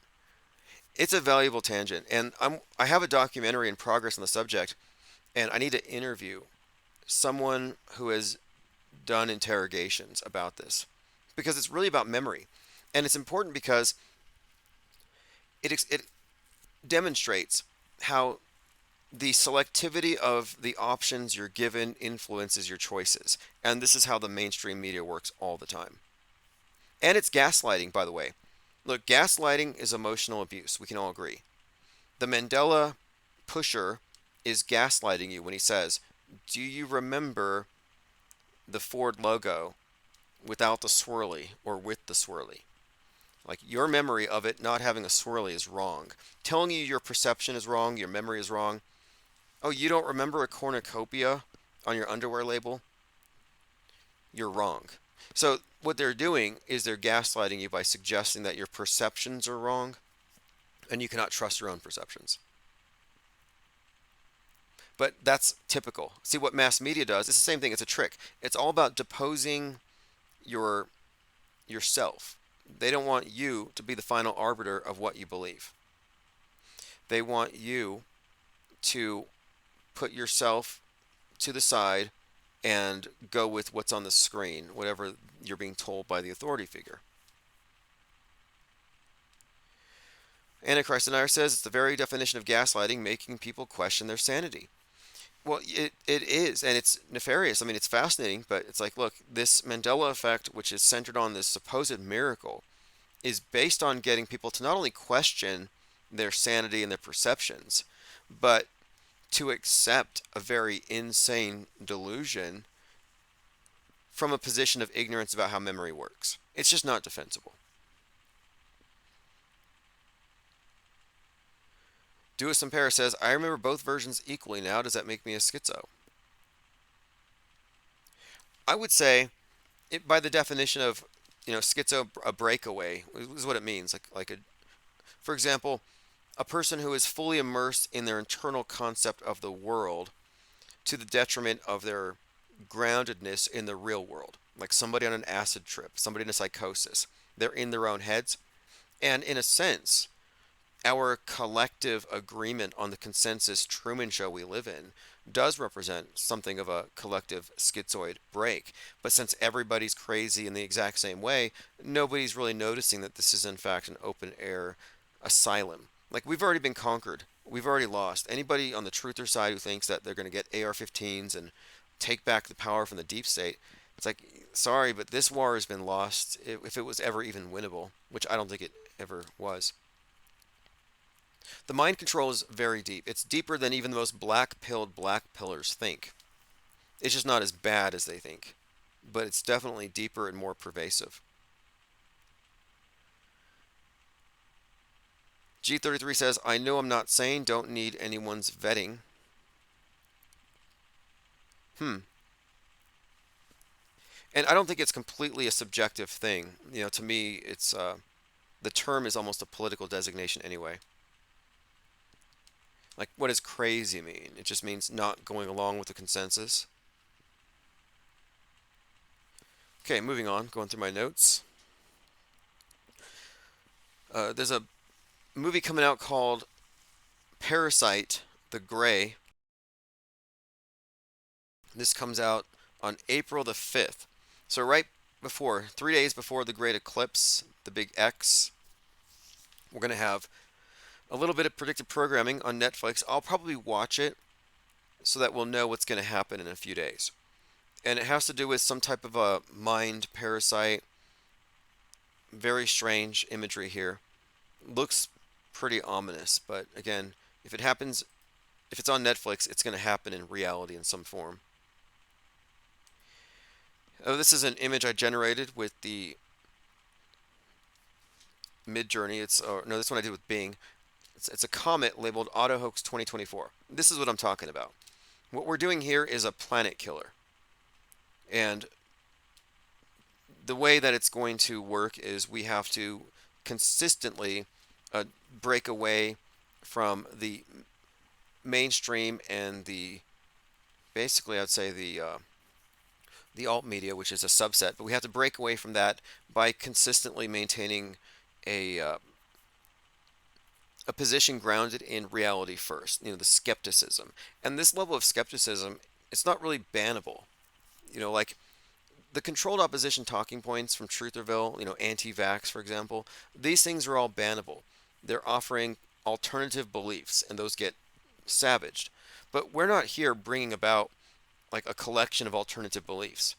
It's a valuable tangent, and I have a documentary in progress on the subject, and I need to interview someone who has done interrogations about this, because it's really about memory. And it's important because it demonstrates how the selectivity of the options you're given influences your choices. And this is how the mainstream media works all the time. And it's gaslighting, by the way. Look, gaslighting is emotional abuse. We can all agree. The Mandela pusher is gaslighting you when he says, do you remember the Ford logo without the swirly or with the swirly? Like, your memory of it not having a swirly is wrong. Telling you your perception is wrong, your memory is wrong. Oh, you don't remember a cornucopia on your underwear label? You're wrong. So what they're doing is they're gaslighting you by suggesting that your perceptions are wrong and you cannot trust your own perceptions. But that's typical. See, what mass media does, it's the same thing. It's a trick. It's all about deposing yourself. They don't want you to be the final arbiter of what you believe. They want you to put yourself to the side and go with what's on the screen, whatever you're being told by the authority figure. Antichrist Denier says it's the very definition of gaslighting, making people question their sanity. Well, it is, and it's nefarious. I mean, it's fascinating, but it's like, look, this Mandela effect, which is centered on this supposed miracle, is based on getting people to not only question their sanity and their perceptions, but to accept a very insane delusion from a position of ignorance about how memory works. It's just not defensible. Duos Impera says, I remember both versions equally now. Does that make me a schizo? I would say, by the definition of, schizo, a breakaway is what it means. For example, a person who is fully immersed in their internal concept of the world to the detriment of their groundedness in the real world. Like somebody on an acid trip, somebody in a psychosis. They're in their own heads. And in a sense, our collective agreement on the consensus Truman Show we live in does represent something of a collective schizoid break. But since everybody's crazy in the exact same way, nobody's really noticing that this is in fact an open air asylum. Like, we've already been conquered. We've already lost. Anybody on the truther side who thinks that they're going to get AR-15s and take back the power from the deep state, it's like, sorry, but this war has been lost if it was ever even winnable, which I don't think it ever was. The mind control is very deep. It's deeper than even the most black-pilled black pillars think. It's just not as bad as they think, but it's definitely deeper and more pervasive. G33 says, I know I'm not sane, don't need anyone's vetting. And I don't think it's completely a subjective thing. To me, it's the term is almost a political designation anyway. Like, what does crazy mean? It just means not going along with the consensus. Okay, moving on, going through my notes. There's a movie coming out called Parasite, The Gray. This comes out on April the 5th. So right before, 3 days before the Great Eclipse, the Big X, we're going to have a little bit of predictive programming on Netflix. I'll probably watch it so that we'll know what's going to happen in a few days. And it has to do with some type of a mind parasite. Very strange imagery here. Looks pretty ominous, but again, if it happens, if it's on Netflix, it's going to happen in reality in some form. This is an image I generated with the Midjourney. No, this one I did with Bing. It's a comet labeled Hoax 2024. This is what I'm talking about. What we're doing here is a planet killer. And the way that it's going to work is we have to consistently break away from the mainstream and basically I'd say the alt media, which is a subset, but we have to break away from that by consistently maintaining a position grounded in reality first, the skepticism. And this level of skepticism, it's not really bannable. Like the controlled opposition talking points from Trutherville, anti-vax, for example, these things are all bannable. They're offering alternative beliefs, and those get savaged. But we're not here bringing about like a collection of alternative beliefs.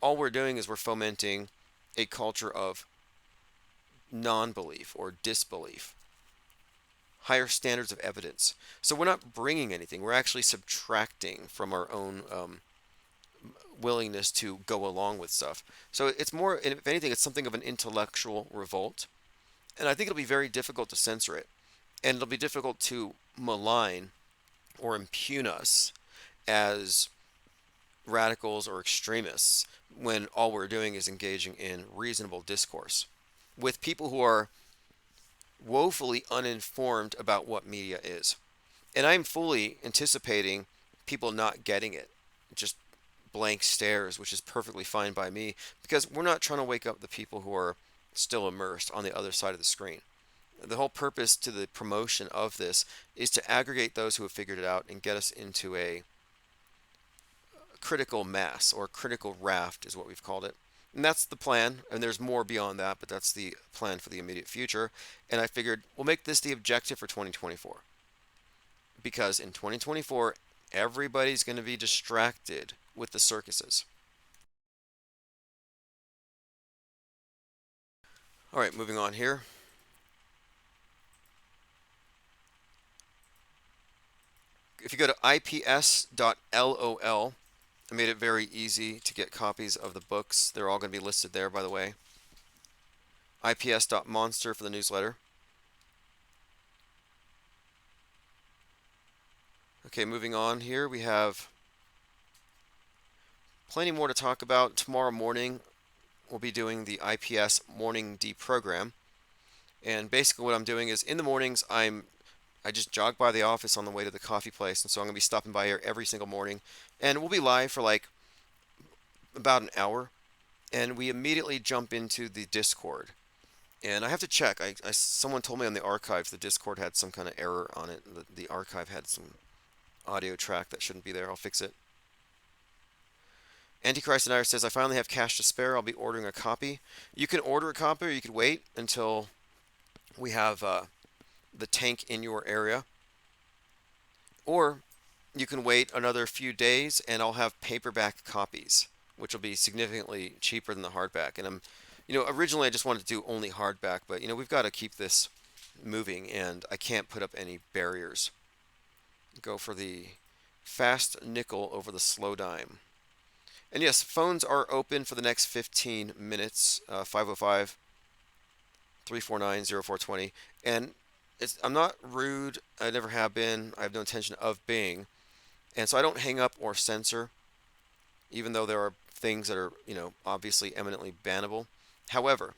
All we're doing is we're fomenting a culture of non-belief or disbelief. Higher standards of evidence. So we're not bringing anything. We're actually subtracting from our own willingness to go along with stuff. So it's more, if anything, it's something of an intellectual revolt. And I think it'll be very difficult to censor it. And it'll be difficult to malign or impugn us as radicals or extremists when all we're doing is engaging in reasonable discourse with people who are woefully uninformed about what media is. And I'm fully anticipating people not getting it, just blank stares, which is perfectly fine by me, because we're not trying to wake up the people who are still immersed on the other side of the screen. The whole purpose to the promotion of this is to aggregate those who have figured it out and get us into a critical mass, or critical raft is what we've called it. And that's the plan, and there's more beyond that, but that's the plan for the immediate future. And I figured we'll make this the objective for 2024. Because in 2024, everybody's going to be distracted with the circuses. All right, moving on here. if you go to ips.lol, I made it very easy to get copies of the books. They're all going to be listed there, by the way. ips.monster for the newsletter. Okay, moving on here, we have plenty more to talk about. Tomorrow morning, we'll be doing the IPS morning deprogram. And basically what I'm doing is in the mornings, I just jog by the office on the way to the coffee place. And so I'm going to be stopping by here every single morning. And we'll be live for like about an hour. And we immediately jump into the Discord. And I have to check. Someone told me on the archives the Discord had some kind of error on it. The archive had some audio track that shouldn't be there. I'll fix it. Antichrist Denier says, I finally have cash to spare. I'll be ordering a copy. You can order a copy or you could wait until we have the tank in your area. Or you can wait another few days and I'll have paperback copies, which will be significantly cheaper than the hardback. And originally I just wanted to do only hardback, but we've got to keep this moving and I can't put up any barriers. Go for the fast nickel over the slow dime. And yes, phones are open for the next 15 minutes, 505-349-0420. And I'm not rude. I never have been. I have no intention of being. And so I don't hang up or censor, even though there are things that are, obviously eminently bannable. However,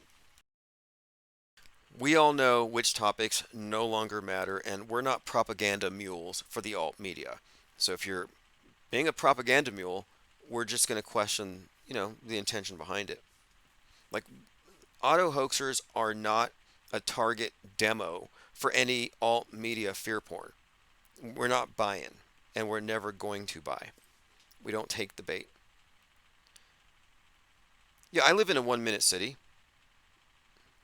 we all know which topics no longer matter, and we're not propaganda mules for the alt media. So if you're being a propaganda mule, we're just going to question, the intention behind it. Like, auto hoaxers are not a target demo for any alt media fear porn. We're not buying, and we're never going to buy. We don't take the bait. Yeah, I live in a 1-minute city.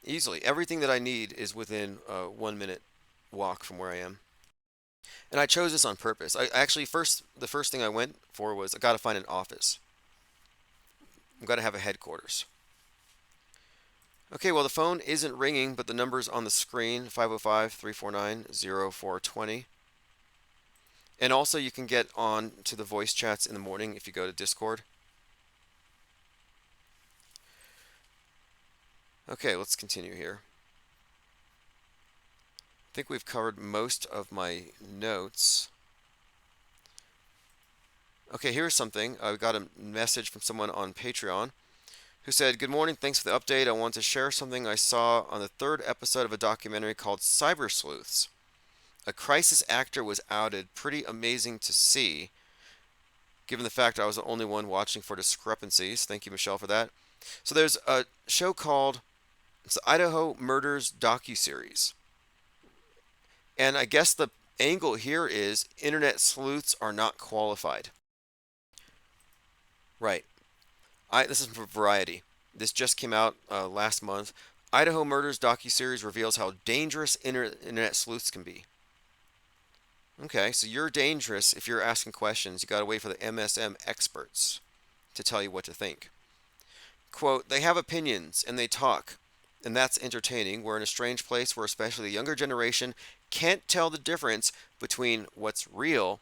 Easily. Everything that I need is within a 1-minute walk from where I am. And I chose this on purpose. I actually the first thing I went for was I got to find an office. I've got to have a headquarters. Okay, well the phone isn't ringing, but the number's on the screen, 505-349-0420. And also you can get on to the voice chats in the morning if you go to Discord. Okay, let's continue here. I think we've covered most of my notes. Okay, here's something. I got a message from someone on Patreon who said, good morning, thanks for the update. I want to share something I saw on the 3rd episode of a documentary called Cyber Sleuths. A crisis actor was outed. Pretty amazing to see, given the fact I was the only one watching for discrepancies. Thank you, Michelle, for that. So there's a show called the Idaho Murders docuseries. And I guess the angle here is internet sleuths are not qualified. Right. This is from Variety. This just came out last month. Idaho Murders docuseries reveals how dangerous internet sleuths can be. Okay, so you're dangerous if you're asking questions. You got to wait for the MSM experts to tell you what to think. Quote, they have opinions and they talk, and that's entertaining. We're in a strange place where especially the younger generation can't tell the difference between what's real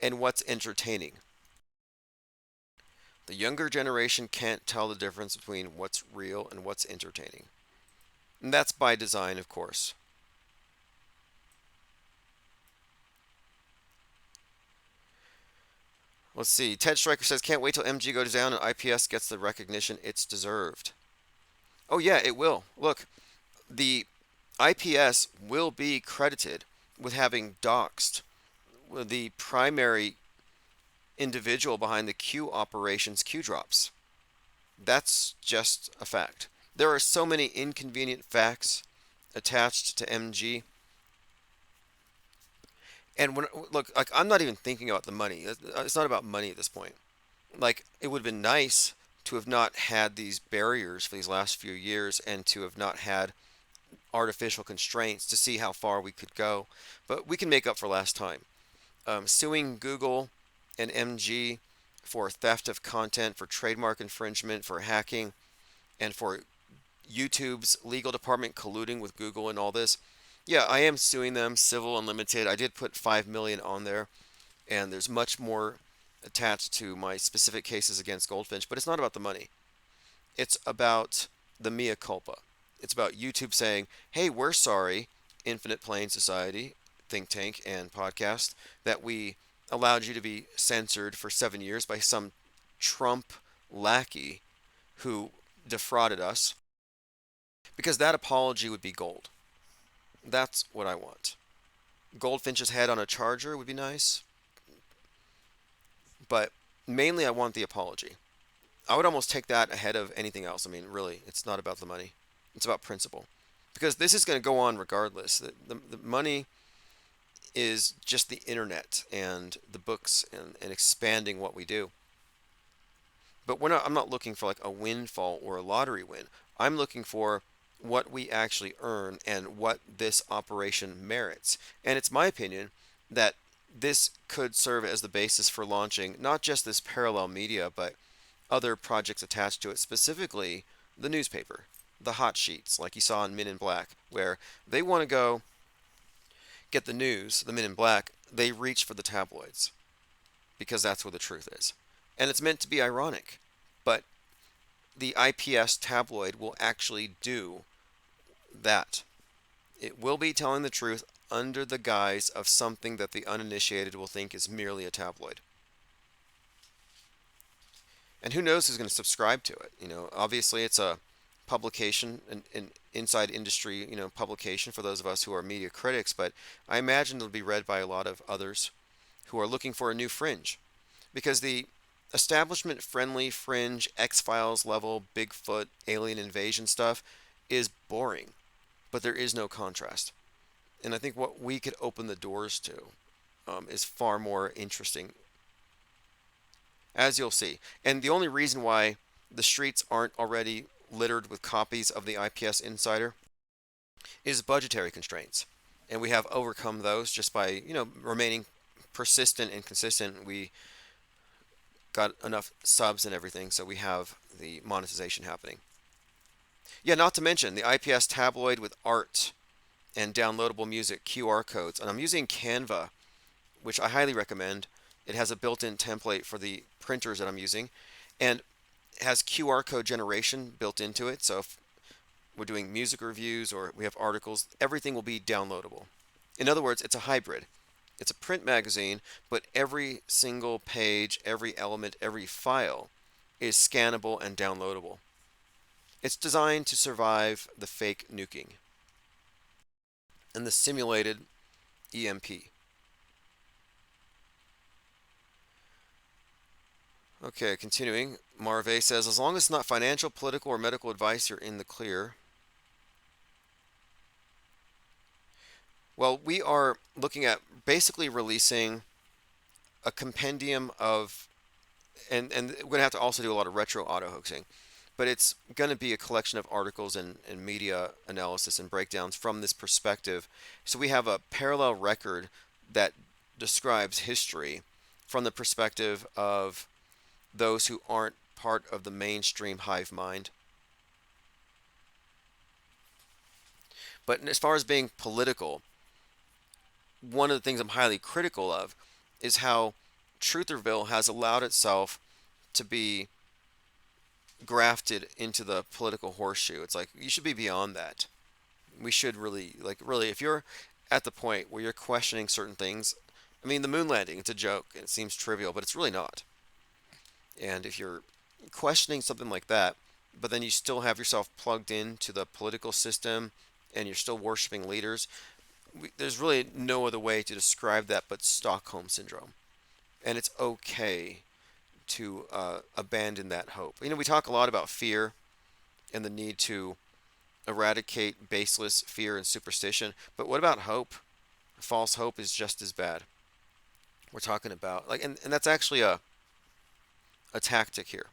and what's entertaining. The younger generation can't tell the difference between what's real and what's entertaining. And that's by design, of course. Let's see. Ted Stryker says, can't wait till MG goes down and IPS gets the recognition it's deserved. Oh yeah, it will. Look, the IPS will be credited with having doxed the primary individual behind the Q operations, Q drops. That's just a fact. There are so many inconvenient facts attached to MG. And look, like, I'm not even thinking about the money. It's not about money at this point. Like, it would have been nice to have not had these barriers for these last few years and to have not had artificial constraints to see how far we could go. But we can make up for last time. Suing Google and MG for theft of content, for trademark infringement, for hacking, and for YouTube's legal department colluding with Google and all this. Yeah, I am suing them, civil unlimited. I did put $5 million on there. and there's much more attached to my specific cases against Goldfinch, but it's not about the money. It's about the mea culpa. It's about YouTube saying, hey, we're sorry, Infinite Plane Society, think tank, and podcast, that we allowed you to be censored for 7 years by some Trump lackey who defrauded us, because that apology would be gold. That's what I want. Goldfinch's head on a charger would be nice, but mainly I want the apology. I would almost take that ahead of anything else. I mean, really, it's not about the money. It's about principle. Because this is going to go on regardless. The money is just the internet and the books and expanding what we do. But I'm not looking for like a windfall or a lottery win. I'm looking for what we actually earn and what this operation merits. And it's my opinion that this could serve as the basis for launching not just this parallel media, but other projects attached to it, specifically the newspaper, the hot sheets, like you saw in Men in Black, where they want to go get the news, the Men in Black, they reach for the tabloids because that's where the truth is. And it's meant to be ironic, but the IPS tabloid will actually do that. It will be telling the truth under the guise of something that the uninitiated will think is merely a tabloid. And who knows who's going to subscribe to it? Obviously it's a publication, an inside industry, publication for those of us who are media critics, but I imagine it'll be read by a lot of others who are looking for a new fringe. Because the establishment friendly fringe, X-Files level, Bigfoot, alien invasion stuff is boring, but there is no contrast. And I think what we could open the doors to is far more interesting, as you'll see. And the only reason why the streets aren't already littered with copies of the IPS Insider is budgetary constraints. And we have overcome those just by, remaining persistent and consistent. We got enough subs and everything, so we have the monetization happening. Yeah, not to mention the IPS tabloid with art and downloadable music, QR codes. And I'm using Canva, which I highly recommend. It has a built-in template for the printers that I'm using, and has QR code generation built into it. So if we're doing music reviews or we have articles, everything will be downloadable. In other words, it's a hybrid. It's a print magazine, but every single page, every element, every file is scannable and downloadable. It's designed to survive the fake nuking and the simulated EMP. Okay, continuing. Marve says, as long as it's not financial, political, or medical advice, you're in the clear. Well, we are looking at basically releasing a compendium of, and we're going to have to also do a lot of retro auto-hoaxing, but it's going to be a collection of articles and media analysis and breakdowns from this perspective. So we have a parallel record that describes history from the perspective of those who aren't part of the mainstream hive mind. But as far as being political, one of the things I'm highly critical of is how Trutherville has allowed itself to be grafted into the political horseshoe. It's like, you should be beyond that. We should really, if you're at the point where you're questioning certain things, I mean, the moon landing, it's a joke, and it seems trivial, but it's really not. And if you're questioning something like that, but then you still have yourself plugged into the political system and you're still worshiping leaders, there's really no other way to describe that but Stockholm Syndrome. And it's okay to abandon that hope. We talk a lot about fear and the need to eradicate baseless fear and superstition, but what about hope? False hope is just as bad. We're talking about, and that's actually a tactic here.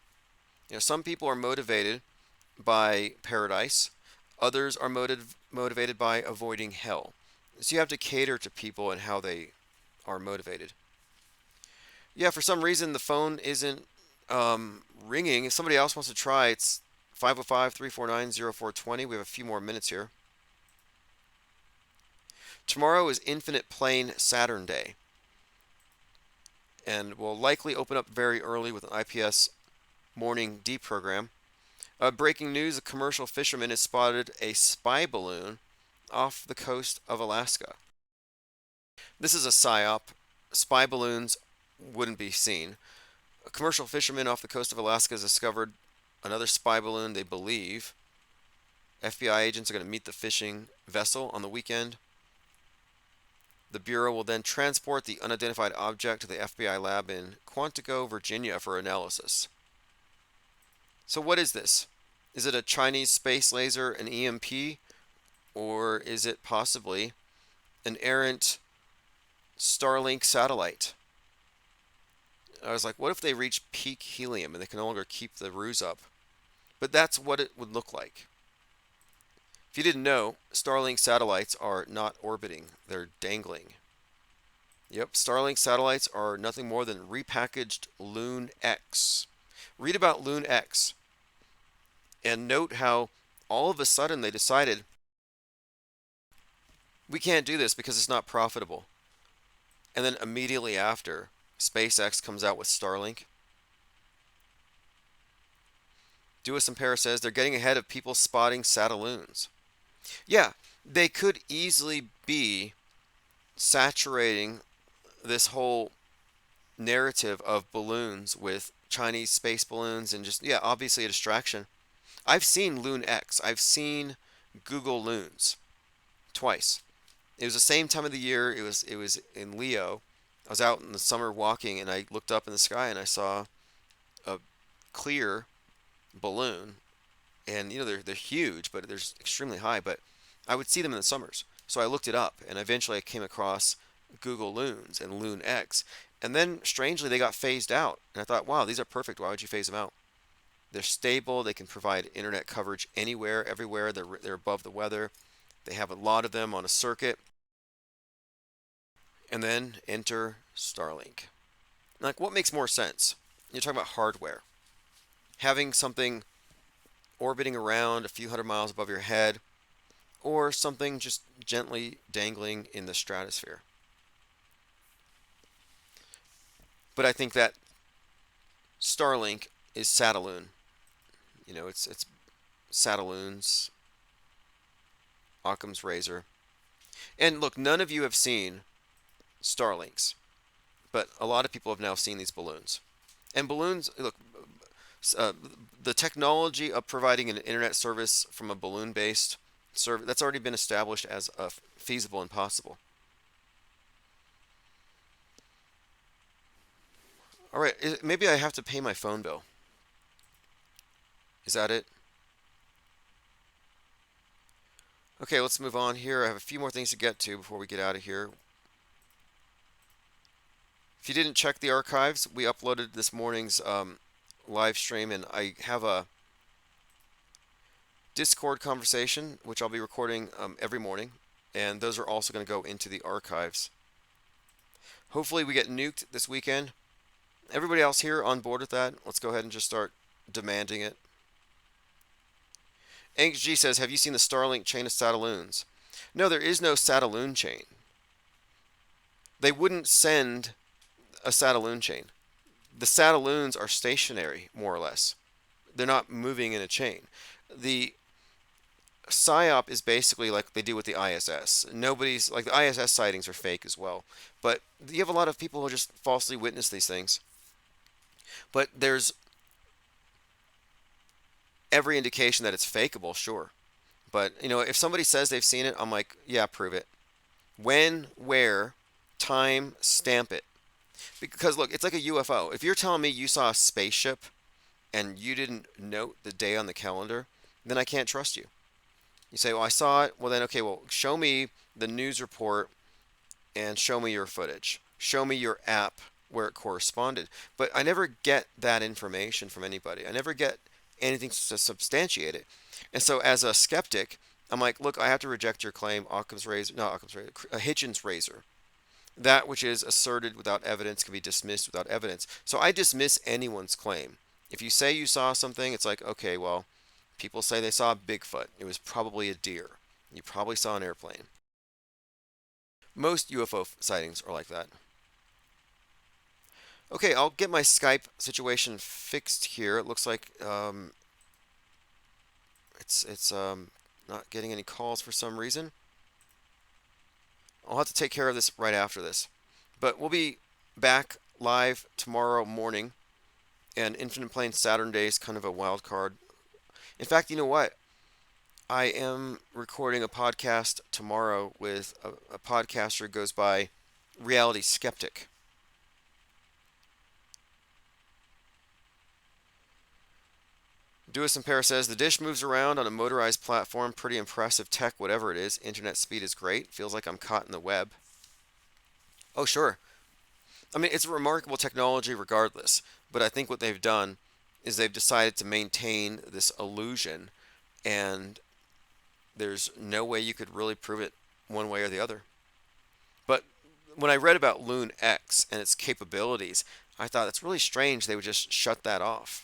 Some people are motivated by paradise, others are motivated by avoiding hell. So you have to cater to people and how they are motivated. Yeah, for some reason the phone isn't ringing. If somebody else wants to try, it's 505-349-0420. We have a few more minutes here. Tomorrow is Infinite Plane Saturn Day. and will likely open up very early with an IPS morning deprogram. Breaking news, a commercial fisherman has spotted a spy balloon off the coast of Alaska. This is a PSYOP. Spy balloons wouldn't be seen. A commercial fisherman off the coast of Alaska has discovered another spy balloon, they believe. FBI agents are going to meet the fishing vessel on the weekend. The Bureau will then transport the unidentified object to the FBI lab in Quantico, Virginia for analysis. So what is this? Is it a Chinese space laser, an EMP, or is it possibly an errant Starlink satellite? I was like, what if they reach peak helium and they can no longer keep the ruse up? But that's what it would look like. If you didn't know, Starlink satellites are not orbiting, they're dangling. Yep, Starlink satellites are nothing more than repackaged Loon X. Read about Loon X and note how all of a sudden they decided we can't do this because it's not profitable. And then immediately after, SpaceX comes out with Starlink. Duasampera says they're getting ahead of people spotting Satelloons. Yeah, they could easily be saturating this whole narrative of balloons with Chinese space balloons and just, yeah, obviously a distraction. I've seen Loon X. I've seen Google Loons twice. It was the same time of the year. It was in Leo. I was out in the summer walking and I looked up in the sky and I saw a clear balloon. And you know they're huge, but they're extremely high. But I would see them in the summers, so I looked it up, and eventually I came across Google Loons and Loon X, and then strangely they got phased out. And I thought, wow, these are perfect. Why would you phase them out? They're stable. They can provide internet coverage anywhere, everywhere. They're above the weather. They have a lot of them on a circuit. And then enter Starlink. Like, what makes more sense? You're talking about hardware. Having something orbiting around a few hundred miles above your head, or something just gently dangling in the stratosphere. But I think that Starlink is Satelloon. You know, it's Satelloons, Occam's razor. And look, none of you have seen Starlinks, but a lot of people have now seen these balloons. And balloons, look, the technology of providing an internet service from a balloon-based service, that's already been established as feasible and possible. All right, maybe I have to pay my phone bill. Is that it? Okay, let's move on here. I have a few more things to get to before we get out of here. If you didn't check the archives, we uploaded this morning's live stream, and I have a Discord conversation which I'll be recording every morning, and those are also going to go into the archives. Hopefully we get nuked this weekend. Everybody else here on board with that? Let's go ahead and just start demanding it. Anx G says, have you seen the Starlink chain of Satelloons? No, there is no Satelloon chain. They wouldn't send a Satelloon chain. The Satelloons are stationary, more or less. They're not moving in a chain. The PSYOP is basically like they do with the ISS. Nobody's, like the ISS sightings are fake as well. But you have a lot of people who just falsely witness these things. But there's every indication that it's fakeable, sure. But, you know, if somebody says they've seen it, I'm like, yeah, prove it. When, where, time, stamp it. Because, look, it's like a UFO. If you're telling me you saw a spaceship and you didn't note the day on the calendar, then I can't trust you. You say, well, I saw it. Well, then, okay, well, show me the news report and show me your footage. Show me your app where it corresponded. But I never get that information from anybody. I never get anything to substantiate it. And so as a skeptic, I'm like, look, I have to reject your claim, Occam's razor, not Occam's razor, Hitchens' razor. That which is asserted without evidence can be dismissed without evidence. So I dismiss anyone's claim. If you say you saw something, it's like, okay, well, people say they saw a Bigfoot. It was probably a deer. You probably saw an airplane. Most UFO sightings are like that. Okay, I'll get my Skype situation fixed here. It looks like it's not getting any calls for some reason. I'll have to take care of this right after this. But we'll be back live tomorrow morning, and Infinite Plane Saturn Day is kind of a wild card. In fact, you know what? I am recording a podcast tomorrow with a podcaster who goes by Reality Skeptic. Duis Impera says, the dish moves around on a motorized platform. Pretty impressive tech, whatever it is. Internet speed is great. Feels like I'm caught in the web. Oh, sure. I mean, it's a remarkable technology regardless. But I think what they've done is they've decided to maintain this illusion. And there's no way you could really prove it one way or the other. But when I read about Loon X and its capabilities, I thought it's really strange they would just shut that off.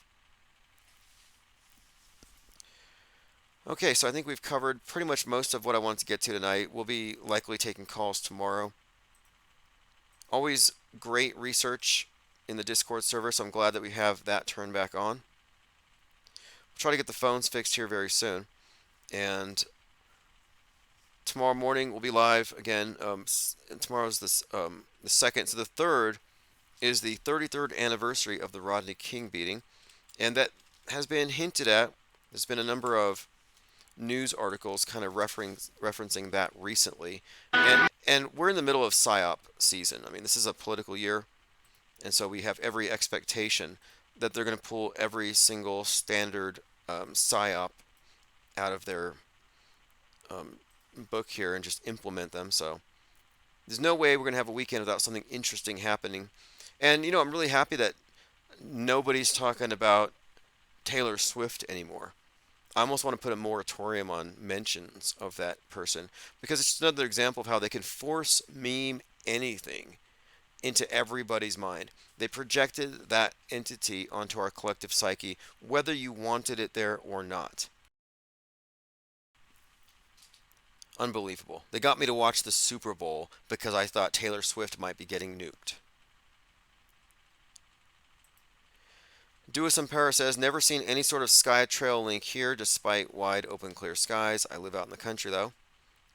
Okay, so I think we've covered pretty much most of what I wanted to get to tonight. We'll be likely taking calls tomorrow. Always great research in the Discord server, so I'm glad that we have that turned back on. We'll try to get the phones fixed here very soon. And tomorrow morning we'll be live again. And tomorrow's the second. So the third is the 33rd anniversary of the Rodney King beating. And that has been hinted at. There's been a number of news articles kind of referencing that recently, and we're in the middle of PSYOP season. I mean, this is a political year, and so we have every expectation that they're going to pull every single standard PSYOP out of their book here and just implement them. So there's no way we're going to have a weekend without something interesting happening. And you know, I'm really happy that nobody's talking about Taylor Swift anymore. I almost want to put a moratorium on mentions of that person, because it's just another example of how they can force meme anything into everybody's mind. They projected that entity onto our collective psyche, whether you wanted it there or not. Unbelievable. They got me to watch the Super Bowl because I thought Taylor Swift might be getting nuked. Duis Impera says, never seen any sort of sky trail link here despite wide open clear skies. I live out in the country though.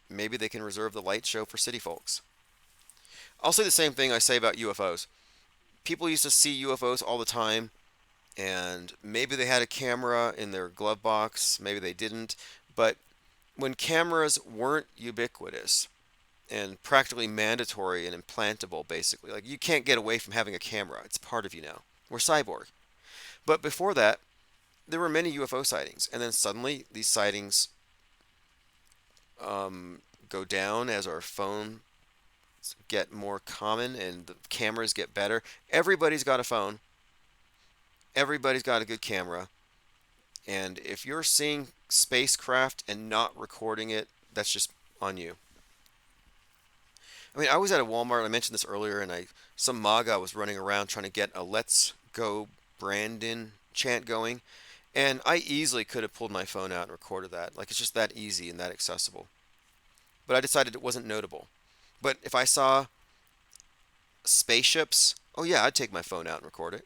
Maybe they can reserve the light show for city folks. I'll say the same thing I say about UFOs. People used to see UFOs all the time, and maybe they had a camera in their glove box, maybe they didn't, but when cameras weren't ubiquitous and practically mandatory and implantable, basically, like you can't get away from having a camera, it's part of you now. We're cyborg. But before that, there were many UFO sightings, and then suddenly these sightings go down as our phones get more common and the cameras get better. Everybody's got a phone. Everybody's got a good camera. And if you're seeing spacecraft and not recording it, that's just on you. I mean, I was at a Walmart, I mentioned this earlier, and some MAGA was running around trying to get a Let's Go Brandon chant going, and I easily could have pulled my phone out and recorded that. Like, it's just that easy and that accessible. But I decided it wasn't notable. But if I saw spaceships, oh yeah, I'd take my phone out and record it.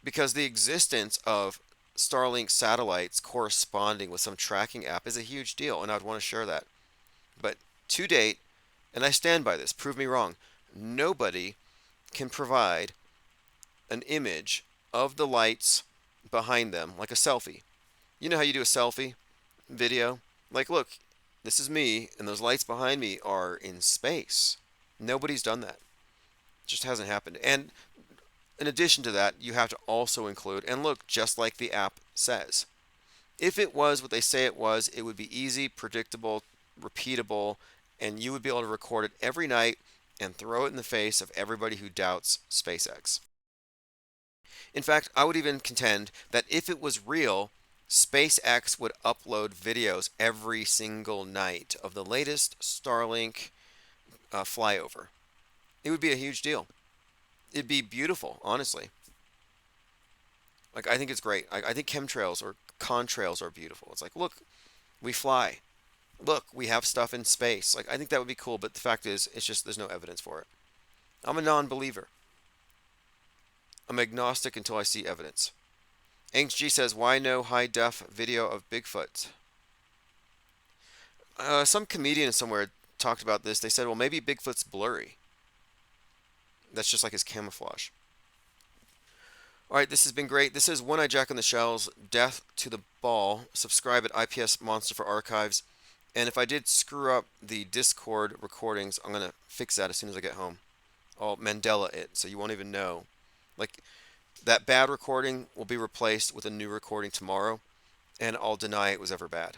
Because the existence of Starlink satellites corresponding with some tracking app is a huge deal, and I'd want to share that. But to date, and I stand by this, prove me wrong, nobody can provide an image of the lights behind them, like a selfie. You know how you do a selfie video? Like, look, this is me, and those lights behind me are in space. Nobody's done that. It just hasn't happened. And in addition to that, you have to also include, and look, just like the app says, if it was what they say it was, it would be easy, predictable, repeatable, and you would be able to record it every night and throw it in the face of everybody who doubts SpaceX. In fact, I would even contend that if it was real, SpaceX would upload videos every single night of the latest Starlink flyover. It would be a huge deal. It'd be beautiful, honestly. Like, I think it's great. I think chemtrails or contrails are beautiful. It's like, look, we fly. Look, we have stuff in space. Like, I think that would be cool, but the fact is, it's just there's no evidence for it. I'm a non-believer. I'm agnostic until I see evidence. Angst G says, why no high def video of Bigfoot? Some comedian somewhere talked about this. They said, well, maybe Bigfoot's blurry. That's just like his camouflage. All right, this has been great. This is One Eye Jack on the Shells, Death to the Ball. Subscribe at IPS Monster for archives. And if I did screw up the Discord recordings, I'm going to fix that as soon as I get home. I'll Mandela it, so you won't even know. Like, that bad recording will be replaced with a new recording tomorrow, and I'll deny it was ever bad.